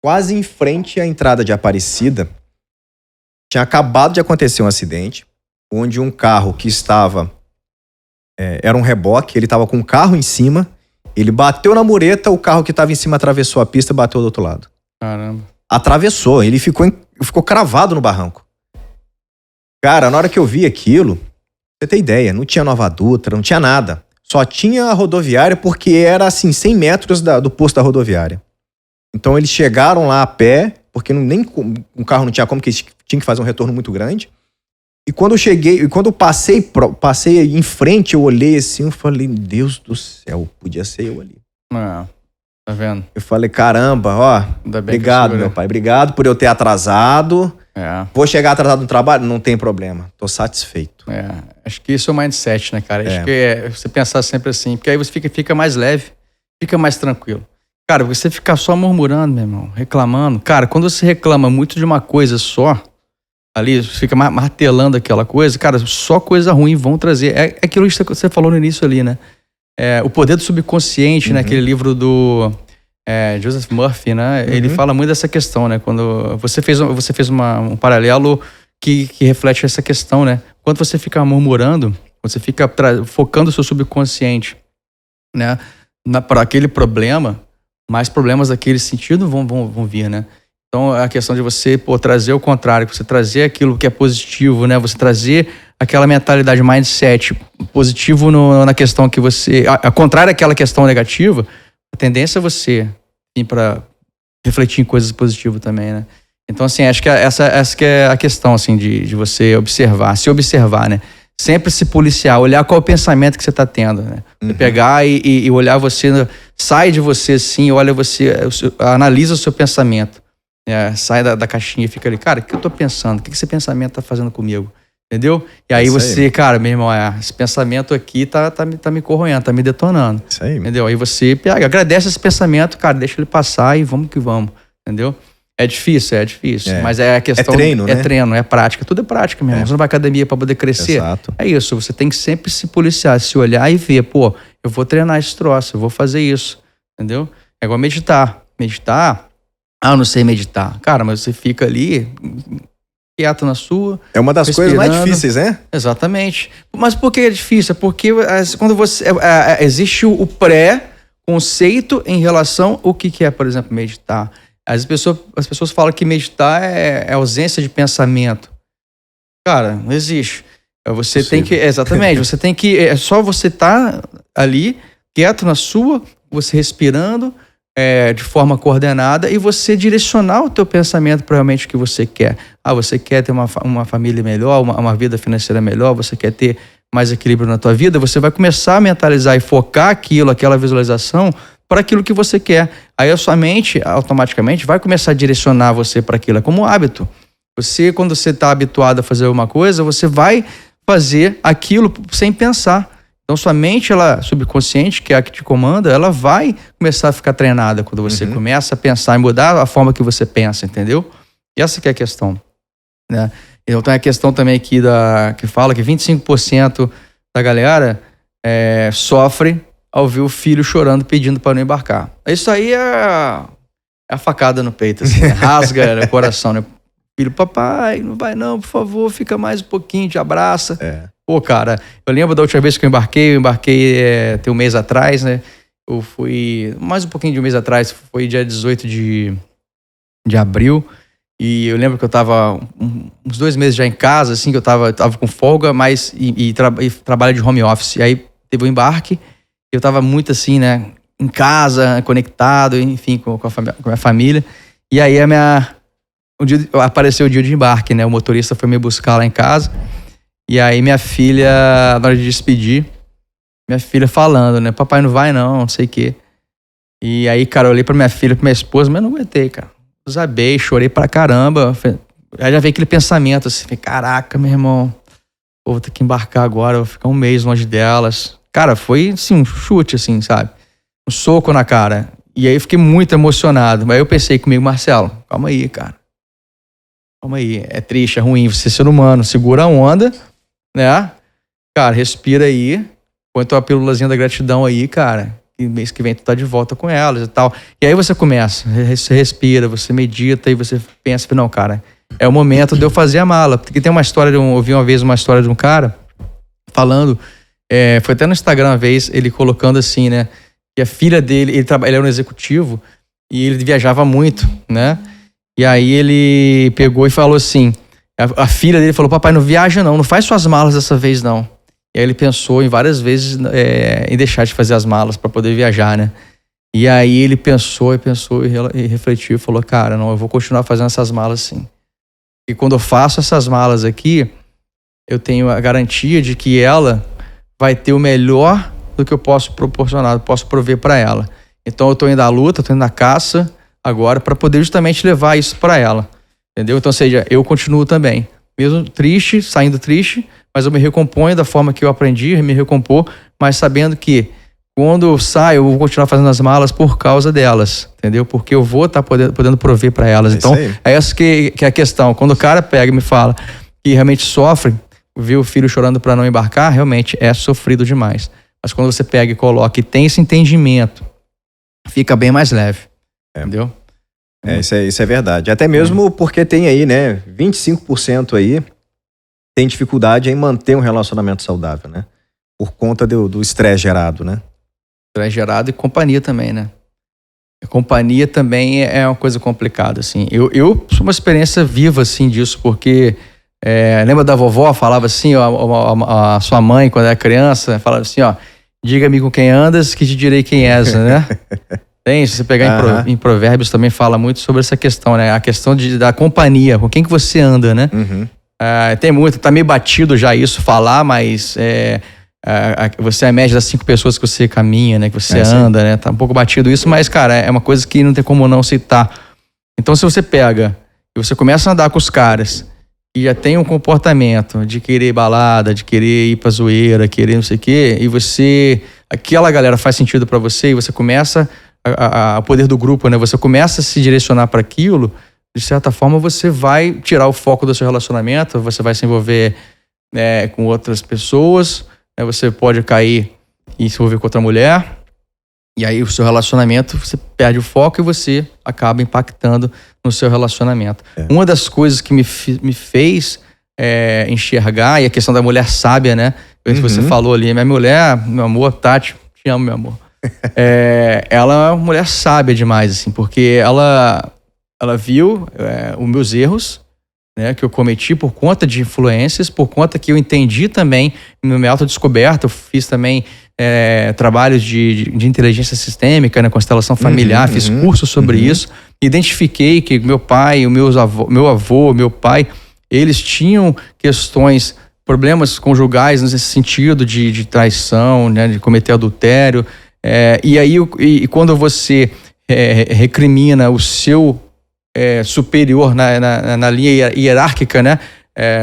S2: quase em frente à entrada de Aparecida, tinha acabado de acontecer um acidente, onde um carro que estava... era um reboque, ele estava com um carro em cima, ele bateu na mureta, o carro que estava em cima atravessou a pista e bateu do outro lado.
S1: Caramba.
S2: Atravessou, ele ficou cravado no barranco. Cara, na hora que eu vi aquilo, você tem ideia, não tinha Nova Dutra, não tinha nada. Só tinha a rodoviária porque era assim, 100 metros do posto da rodoviária. Então eles chegaram lá a pé, porque nem um carro não tinha como, que tinha que fazer um retorno muito grande. E quando eu cheguei, quando eu passei em frente, eu olhei assim, eu falei, Deus do céu, podia ser eu ali.
S1: Tá vendo?
S2: Eu falei, caramba, obrigado, meu pai. Obrigado por eu ter atrasado. Vou chegar atrasado no trabalho? Não tem problema. Tô satisfeito.
S1: Acho que isso é o mindset, né, cara? Acho que é você pensar sempre assim. Porque aí você fica mais leve, fica mais tranquilo. Cara, você ficar só murmurando, meu irmão, reclamando. Cara, quando você reclama muito de uma coisa só, ali, você fica martelando aquela coisa, cara, só coisa ruim vão trazer. É aquilo que você falou no início ali, né? O Poder do Subconsciente, né? Aquele livro do Joseph Murphy, né? Ele fala muito dessa questão, né? Quando você fez um paralelo que reflete essa questão, né? Quando você fica murmurando, você fica focando o seu subconsciente, né? Para aquele problema, mais problemas daquele sentido vão vir, né? Então, a questão de você trazer o contrário, você trazer aquilo que é positivo, né? Você trazer aquela mentalidade, mindset positivo na questão que você... A contrário daquela questão negativa, a tendência é você ir para refletir em coisas positivas também, né? Então, assim, acho que essa que é a questão, assim, de você se observar, né? Sempre se policiar, olhar qual é o pensamento que você está tendo, né? Você pegar e olhar você, sai de você, assim, olha você, analisa o seu pensamento. Sai da caixinha e fica ali, cara, o que eu tô pensando? O que esse pensamento tá fazendo comigo? Entendeu? E aí você, cara, meu irmão, esse pensamento aqui tá me corroendo, tá me detonando.
S2: Isso aí.
S1: Entendeu? Aí você pega, agradece esse pensamento, cara, deixa ele passar e vamos que vamos. entendeu? É difícil, mas é a questão...
S2: É treino, né?
S1: É treino, é prática, tudo é prática mesmo. Você não vai à academia para poder crescer.
S2: Exato.
S1: É isso, você tem que sempre se policiar, se olhar e ver, pô, eu vou treinar esse troço, eu vou fazer isso, entendeu? É igual meditar. Não sei meditar. Cara, mas você fica ali, quieto na sua.
S2: É uma das coisas mais difíceis, né?
S1: Exatamente. Mas por que é difícil? É porque quando você... existe o pré-conceito em relação ao que é, por exemplo, meditar. As pessoas falam que meditar é ausência de pensamento. Cara, não existe. Você tem que... Exatamente. Você tem que... É só você estar ali, quieto na sua, você respirando de forma coordenada e você direcionar o teu pensamento para realmente o que você quer. Você quer ter uma família melhor, uma vida financeira melhor, você quer ter mais equilíbrio na tua vida, você vai começar a mentalizar e focar aquela visualização para aquilo que você quer. Aí a sua mente, automaticamente, vai começar a direcionar você para aquilo. É como um hábito. Quando você está habituado a fazer alguma coisa, você vai fazer aquilo sem pensar. Então, sua mente, subconsciente, que é a que te comanda, ela vai começar a ficar treinada quando você começa a pensar e mudar a forma que você pensa, entendeu? E essa que é a questão, né? Então, tem a questão também aqui que fala que 25% da galera sofre ao ver o filho chorando, pedindo para não embarcar. Isso aí é a facada no peito, assim, né? Rasga o coração, né? Filho, papai, não vai não, por favor, fica mais um pouquinho, te abraça. Pô, cara, eu lembro da última vez que eu embarquei tem um mês atrás, né? Eu fui, mais um pouquinho de um mês atrás, foi dia 18 de abril, e eu lembro que eu tava uns 2 meses já em casa, assim, que eu tava com folga, mas e trabalho de home office. E aí teve um embarque, eu tava muito assim, né, em casa, conectado, enfim, com a minha família. E aí apareceu o dia de embarque, né? O motorista foi me buscar lá em casa. E aí minha filha, na hora de despedir, minha filha falando, né? Papai não vai não sei o quê. E aí, cara, eu olhei pra minha filha, pra minha esposa, mas não aguentei, cara. Desabei, chorei pra caramba. Aí já veio aquele pensamento assim, caraca, meu irmão, vou ter que embarcar agora, vou ficar um mês longe delas. Cara, foi assim, um chute, assim, sabe? Um soco na cara. E aí eu fiquei muito emocionado. Mas aí eu pensei comigo, Marcelo, calma aí, cara. Calma aí, é triste, é ruim, você é ser humano, segura a onda, né? Cara, respira aí, põe tua pílulazinha da gratidão aí, cara, e mês que vem tu tá de volta com elas e tal. E aí você começa, você respira, você medita e você pensa, não, cara, é o momento de eu fazer a mala. Porque tem uma história, ouvi uma vez uma história de um cara falando, foi até no Instagram uma vez, ele colocando assim, né, que a filha dele, ele era um executivo e ele viajava muito, né? E aí ele pegou e falou assim, a filha dele falou, papai, não viaja não faz suas malas dessa vez não. E aí ele pensou em várias vezes em deixar de fazer as malas para poder viajar, né? E aí ele pensou e refletiu e falou, cara, não, eu vou continuar fazendo essas malas sim. E quando eu faço essas malas aqui, eu tenho a garantia de que ela vai ter o melhor do que eu posso proporcionar, posso prover para ela. Então eu tô indo à luta, tô indo à caça agora para poder justamente levar isso para ela, entendeu? Então, ou seja, eu continuo também, mesmo triste, saindo triste, mas eu me recomponho da forma que eu aprendi, me recompor, mas sabendo que quando eu saio, eu vou continuar fazendo as malas por causa delas, entendeu? Porque eu vou estar podendo prover para elas. Então, é essa que é a questão. Quando o cara pega e me fala que realmente sofre, ver o filho chorando para não embarcar, realmente é sofrido demais. Mas quando você pega e coloca e tem esse entendimento, fica bem mais leve. Entendeu?
S2: Isso é verdade. Até mesmo porque tem aí, né, 25% aí tem dificuldade em manter um relacionamento saudável, né? Por conta do estresse gerado, né?
S1: Estresse gerado e companhia também, né? A companhia também é uma coisa complicada, assim. Eu sou uma experiência viva, assim, disso, porque lembra da vovó? Falava assim, a sua mãe, quando era criança, falava assim, ó, diga-me com quem andas que te direi quem és, né? Se você pegar em Provérbios também fala muito sobre essa questão, né? A questão da companhia, com quem que você anda, né? Tem muito, tá meio batido já isso falar, mas você é a média das 5 pessoas que você caminha, né? Que você anda, né? Tá um pouco batido isso, mas, cara, é uma coisa que não tem como não citar. Então, se você pega e você começa a andar com os caras e já tem um comportamento de querer balada, de querer ir pra zoeira, querer não sei o quê, e aquela galera faz sentido pra você e você começa o poder do grupo, né? Você começa a se direcionar para aquilo, de certa forma você vai tirar o foco do seu relacionamento, você vai se envolver com outras pessoas, né? Você pode cair e se envolver com outra mulher, e aí o seu relacionamento, você perde o foco e você acaba impactando no seu relacionamento. Uma das coisas que me fez enxergar, e a questão da mulher sábia, né? Você falou ali, minha mulher, meu amor, Tati, te amo, meu amor. Ela é uma mulher sábia demais, assim, porque ela viu os meus erros, né, que eu cometi por conta de influências, por conta que eu entendi também na minha autodescoberta. Eu fiz também trabalhos de inteligência sistêmica, né, constelação familiar, fiz cursos sobre isso. Identifiquei que meu pai, meu avô, meu pai, eles tinham questões, problemas conjugais nesse sentido de traição, né, de cometer adultério. E aí, quando você recrimina o seu superior na linha hierárquica, né?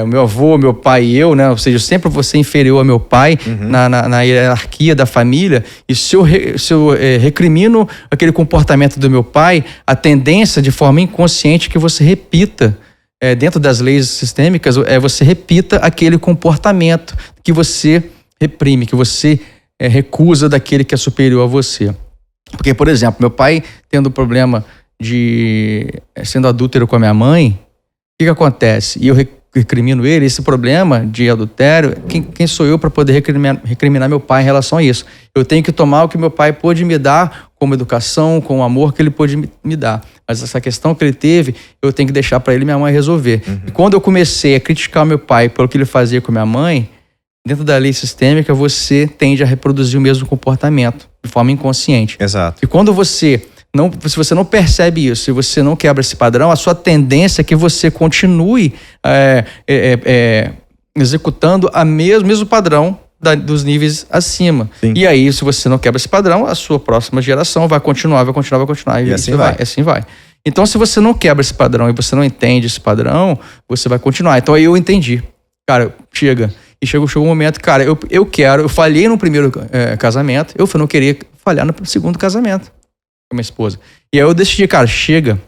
S1: Meu avô, meu pai e eu, né? Ou seja, sempre vou ser inferior ao meu pai na hierarquia da família. E se eu recrimino aquele comportamento do meu pai, a tendência de forma inconsciente que você repita, dentro das leis sistêmicas, você repita aquele comportamento que você reprime, que você recusa daquele que é superior a você. Porque, por exemplo, meu pai tendo problema de sendo adúltero com a minha mãe, o que acontece? E eu recrimino ele, esse problema de adultério, quem sou eu para poder recriminar meu pai em relação a isso? Eu tenho que tomar o que meu pai pôde me dar como educação, com o amor que ele pôde me dar. Mas essa questão que ele teve, eu tenho que deixar para ele e minha mãe resolver. E quando eu comecei a criticar o meu pai pelo que ele fazia com minha mãe, dentro da lei sistêmica, você tende a reproduzir o mesmo comportamento, de forma inconsciente.
S2: Exato.
S1: E quando se você não percebe isso, se você não quebra esse padrão, a sua tendência é que você continue executando o mesmo padrão dos níveis acima. Sim. E aí, se você não quebra esse padrão, a sua próxima geração vai continuar. E assim vai. Então, se você não quebra esse padrão e você não entende esse padrão, você vai continuar. Então, aí eu entendi. Cara, chega. E chegou um momento, cara, eu falhei no primeiro casamento, eu não queria falhar no segundo casamento com minha esposa. E aí eu decidi, cara, chega.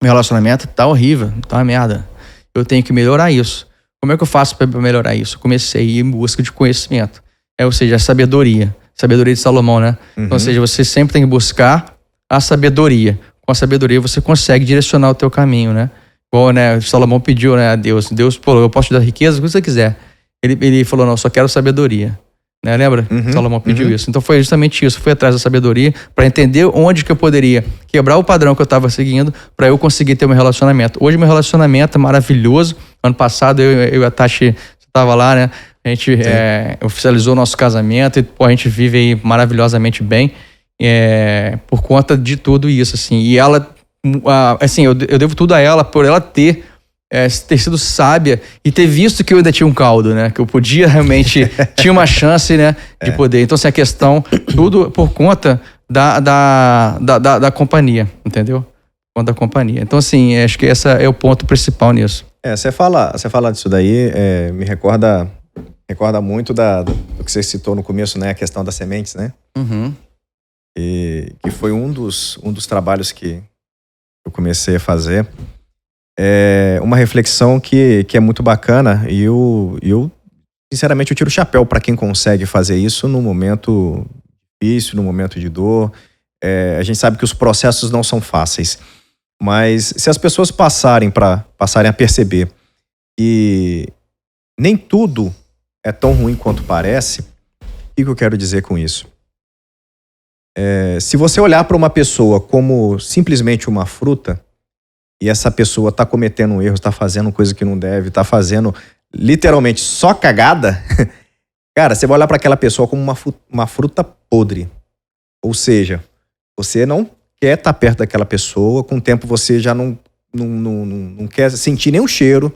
S1: Meu relacionamento tá horrível, tá uma merda. Eu tenho que melhorar isso. Como é que eu faço para melhorar isso? Eu comecei a ir em busca de conhecimento. Ou seja, a sabedoria. Sabedoria de Salomão, né? Então, ou seja, você sempre tem que buscar a sabedoria. Com a sabedoria você consegue direcionar o teu caminho, né? Igual, né, Salomão pediu, né, a Deus. Deus falou, eu posso te dar riqueza, o que você quiser. Ele falou, não, eu só quero sabedoria. Né? Lembra? Salomão pediu isso. Então foi justamente isso. Fui atrás da sabedoria para entender onde que eu poderia quebrar o padrão que eu estava seguindo para eu conseguir ter um relacionamento. Hoje meu relacionamento é maravilhoso. Ano passado eu e a Tati estava lá, né? A gente oficializou o nosso casamento e a gente vive aí maravilhosamente bem por conta de tudo isso, assim. E ela, assim, eu devo tudo a ela por ela ter sido sábia e ter visto que eu ainda tinha um caldo, né? Que eu podia realmente, tinha uma chance, né? De poder. Então, assim, a questão, tudo por conta da companhia, entendeu? Por conta da companhia. Então, assim, acho que esse é o ponto principal nisso.
S2: Você fala disso daí, me recorda muito do que você citou no começo, né? A questão das sementes, né? E que foi um dos trabalhos que eu comecei a fazer. Uma reflexão que é muito bacana e eu sinceramente, eu tiro o chapéu para quem consegue fazer isso no momento difícil, no momento de dor. A gente sabe que os processos não são fáceis, mas se as pessoas passarem a perceber que nem tudo é tão ruim quanto parece, o que eu quero dizer com isso? Se você olhar para uma pessoa como simplesmente uma fruta, e essa pessoa tá cometendo um erro, tá fazendo coisa que não deve, tá fazendo literalmente só cagada, cara, você vai olhar para aquela pessoa como uma fruta podre. Ou seja, você não quer estar perto daquela pessoa, com o tempo você já não quer sentir nenhum cheiro.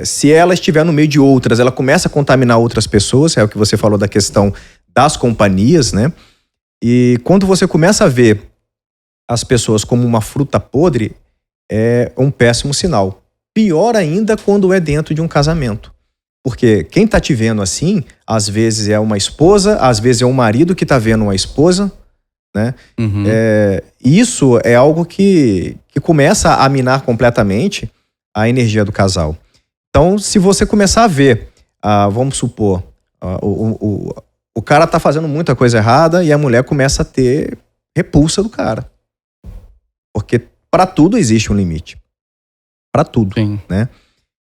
S2: Se ela estiver no meio de outras, ela começa a contaminar outras pessoas, é o que você falou da questão das companhias, né? E quando você começa a ver as pessoas como uma fruta podre, é um péssimo sinal. Pior ainda quando é dentro de um casamento. Porque quem tá te vendo assim, às vezes é uma esposa, às vezes é um marido que tá vendo uma esposa né?
S1: Uhum.
S2: Isso é algo que começa a minar completamente a energia do casal. Então, se você começar a ver, vamos supor, o cara tá fazendo muita coisa errada e a mulher começa a ter repulsa do cara. Porque para tudo existe um limite. Para tudo,
S1: Sim.
S2: né?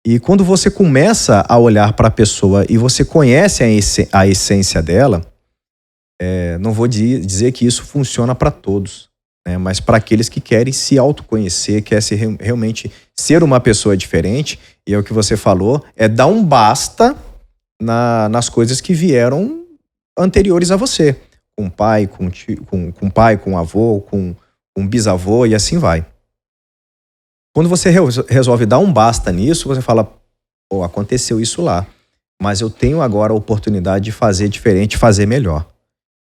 S2: E quando você começa a olhar para a pessoa e você conhece a essência dela, não vou dizer que isso funciona para todos, né? Mas para aqueles que querem se autoconhecer, querem realmente ser uma pessoa diferente, e é o que você falou, dar um basta nas coisas que vieram anteriores a você. Com o pai, com o pai, com o avô, com um bisavô e assim vai. Quando você resolve dar um basta nisso, você fala, pô, aconteceu isso lá, mas eu tenho agora a oportunidade de fazer diferente, fazer melhor.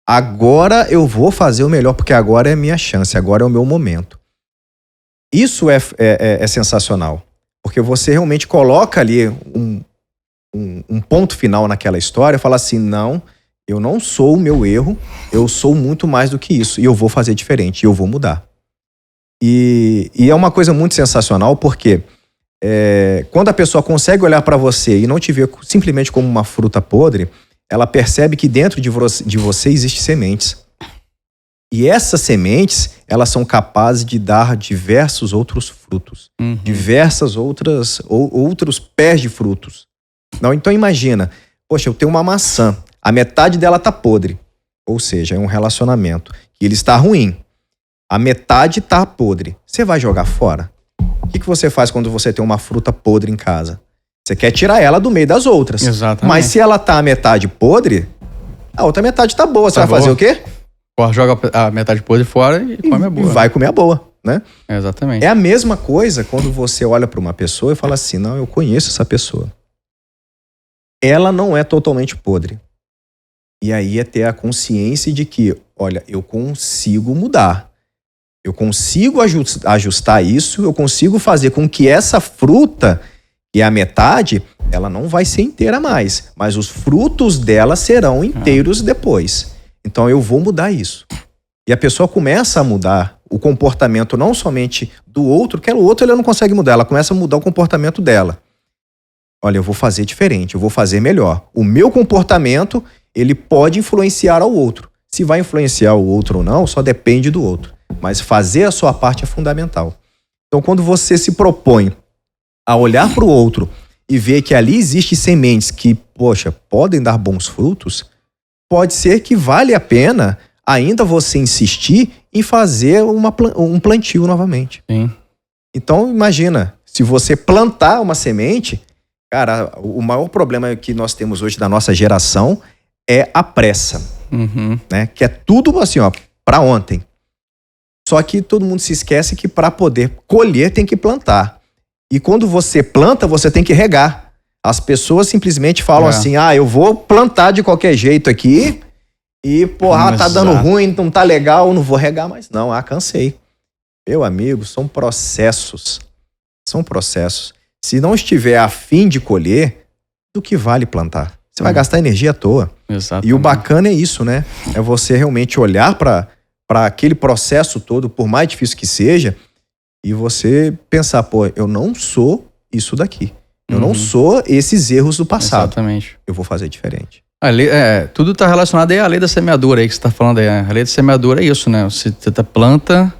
S2: Agora eu vou fazer o melhor, porque agora é a minha chance, agora é o meu momento. Isso é sensacional, porque você realmente coloca ali um ponto final naquela história e fala assim, não, eu não sou o meu erro, eu sou muito mais do que isso, e eu vou fazer diferente, e eu vou mudar. E é uma coisa muito sensacional, porque quando a pessoa consegue olhar para você e não te ver simplesmente como uma fruta podre, ela percebe que dentro de você existem sementes. E essas sementes, elas são capazes de dar diversos outros frutos.
S1: Uhum.
S2: Diversas outros pés de frutos. Não, então imagina, poxa, eu tenho uma maçã, a metade dela tá podre. Ou seja, é um relacionamento que ele está ruim. A metade tá podre. Você vai jogar fora? O que você faz quando você tem uma fruta podre em casa? Você quer tirar ela do meio das outras.
S1: Exatamente.
S2: Mas se ela tá a metade podre, a outra metade tá boa. Você vai fazer o quê?
S1: Joga a metade podre fora e come a boa.
S2: E vai comer a boa, né?
S1: Exatamente.
S2: É a mesma coisa quando você olha para uma pessoa e fala assim, não, eu conheço essa pessoa. Ela não é totalmente podre. E aí é ter a consciência de que, olha, eu consigo mudar. Eu consigo ajustar isso, eu consigo fazer com que essa fruta, que é a metade, ela não vai ser inteira mais, mas os frutos dela serão inteiros depois. Então eu vou mudar isso. E a pessoa começa a mudar o comportamento não somente do outro, que o outro ele não consegue mudar, ela começa a mudar o comportamento dela. Olha, eu vou fazer diferente, eu vou fazer melhor. O meu comportamento, ele pode influenciar ao outro. Se vai influenciar o outro ou não, só depende do outro. Mas fazer a sua parte é fundamental. Então, quando você se propõe a olhar para o outro e ver que ali existem sementes que, poxa, podem dar bons frutos, pode ser que vale a pena ainda você insistir em fazer um plantio novamente.
S1: Sim.
S2: Então, imagina, se você plantar uma semente, cara, o maior problema que nós temos hoje da nossa geração é a pressa, né? Que é tudo assim, ó, para ontem. Só que todo mundo se esquece que para poder colher tem que plantar. E quando você planta, você tem que regar. As pessoas simplesmente falam assim, eu vou plantar de qualquer jeito aqui e, porra, tá dando ruim, não tá legal, não vou regar mais não. Cansei. Meu amigo, são processos. São processos. Se não estiver a fim de colher, do que vale plantar? Você vai gastar energia à toa.
S1: Exatamente.
S2: E o bacana é isso, né? É você realmente olhar para aquele processo todo, por mais difícil que seja, e você pensar, pô, eu não sou isso daqui. Eu não sou esses erros do passado.
S1: Exatamente.
S2: Eu vou fazer diferente.
S1: Tudo está relacionado aí à lei da semeadura aí que você está falando aí. A lei da semeadura é isso, né? Você planta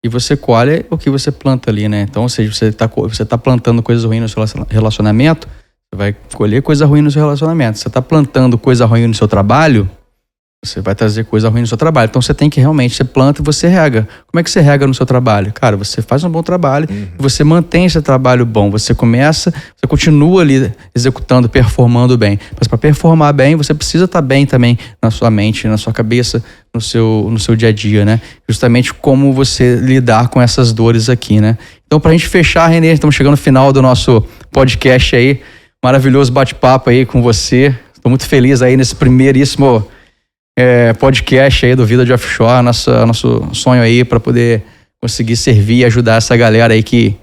S1: e você colhe o que você planta ali, né? Então, ou seja, você tá plantando coisas ruins no seu relacionamento, você vai colher coisa ruim no seu relacionamento. Você está plantando coisa ruim no seu trabalho, você vai trazer coisa ruim no seu trabalho. Então você tem que realmente, você planta e você rega. Como é que você rega no seu trabalho? Cara, você faz um bom trabalho, você mantém esse trabalho bom, você continua ali executando, performando bem. Mas para performar bem, você precisa estar bem também na sua mente, na sua cabeça, no seu dia a dia, né? Justamente como você lidar com essas dores aqui, né? Então, pra gente fechar, Renê, estamos chegando no final do nosso podcast aí. Maravilhoso bate-papo aí com você. Estou muito feliz aí nesse primeiríssimo podcast aí do Vida de Offshore, nosso sonho aí para poder conseguir servir e ajudar essa galera aí que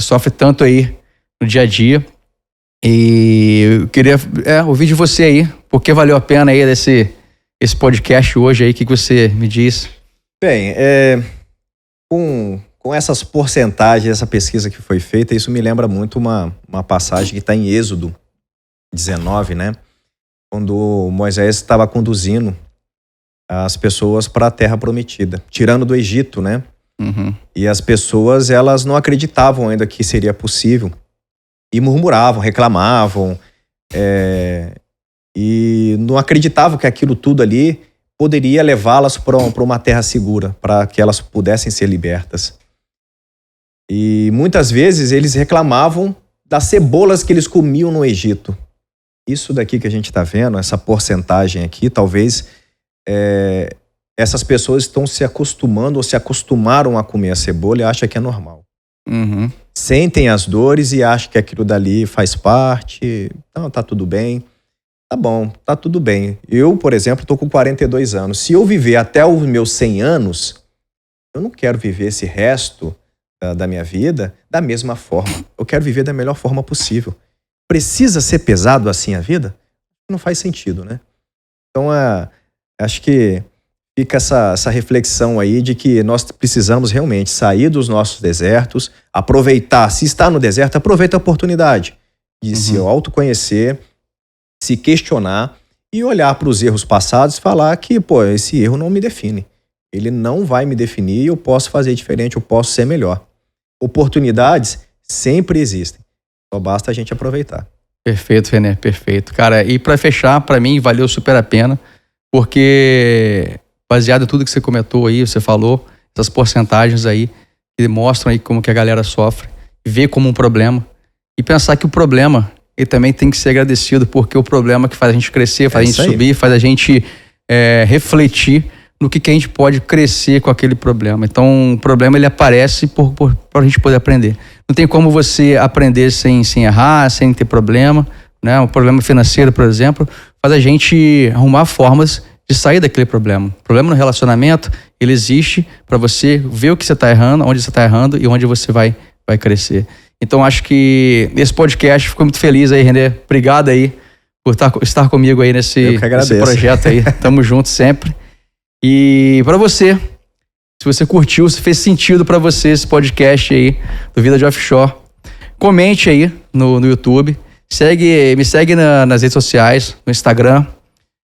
S1: sofre tanto aí no dia a dia. E eu queria ouvir de você aí, porque valeu a pena aí esse podcast hoje aí, o que você me diz?
S2: Bem, com essas porcentagens, essa pesquisa que foi feita, isso me lembra muito uma passagem que está em Êxodo 19, né? Quando Moisés estava conduzindo as pessoas para a Terra Prometida, tirando do Egito, né?
S1: Uhum.
S2: E as pessoas, elas não acreditavam ainda que seria possível. E murmuravam, reclamavam, e não acreditavam que aquilo tudo ali poderia levá-las para uma terra segura, para que elas pudessem ser libertas. E muitas vezes eles reclamavam das cebolas que eles comiam no Egito. Isso daqui que a gente está vendo, essa porcentagem aqui, talvez essas pessoas estão se acostumando ou se acostumaram a comer a cebola e acham que é normal.
S1: Uhum.
S2: Sentem as dores e acham que aquilo dali faz parte. Não, tá tudo bem. Tá bom, tá tudo bem. Eu, por exemplo, tô com 42 anos. Se eu viver até os meus 100 anos, eu não quero viver esse resto da minha vida da mesma forma. Eu quero viver da melhor forma possível. Precisa ser pesado assim a vida? Não faz sentido, né? Então, acho que fica essa reflexão aí de que nós precisamos realmente sair dos nossos desertos, aproveitar. Se está no deserto, aproveita a oportunidade de se autoconhecer, se questionar e olhar para os erros passados e falar que, esse erro não me define. Ele não vai me definir e eu posso fazer diferente, eu posso ser melhor. Oportunidades sempre existem. Só basta a gente aproveitar.
S1: Perfeito, René, perfeito. Cara, e para fechar, para mim valeu super a pena, porque baseado em tudo que você comentou aí, você falou, essas porcentagens aí, que mostram aí como que a galera sofre, vê como um problema, e pensar que o problema, ele também tem que ser agradecido, porque o problema que faz a gente crescer, faz a gente subir, faz a gente refletir no que a gente pode crescer com aquele problema. Então, o problema, ele aparece para a gente poder aprender. Não tem como você aprender sem errar, sem ter problema, né? Um problema financeiro, por exemplo, faz a gente arrumar formas de sair daquele problema. O problema no relacionamento, ele existe para você ver o que você está errando, onde você está errando e onde você vai crescer. Então, acho que esse podcast, ficou muito feliz aí, René. Obrigado aí por estar comigo aí nesse projeto aí. Tamo junto sempre. E para você, se você curtiu, se fez sentido para você esse podcast aí do Vida de Offshore, comente aí no YouTube, me segue nas redes sociais, no Instagram,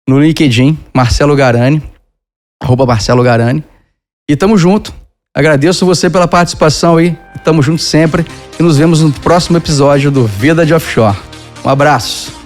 S1: no LinkedIn, Marcelo Garani, @Marcelo Garani. E tamo junto. Agradeço você pela participação aí. Tamo junto sempre. E nos vemos no próximo episódio do Vida de Offshore. Um abraço.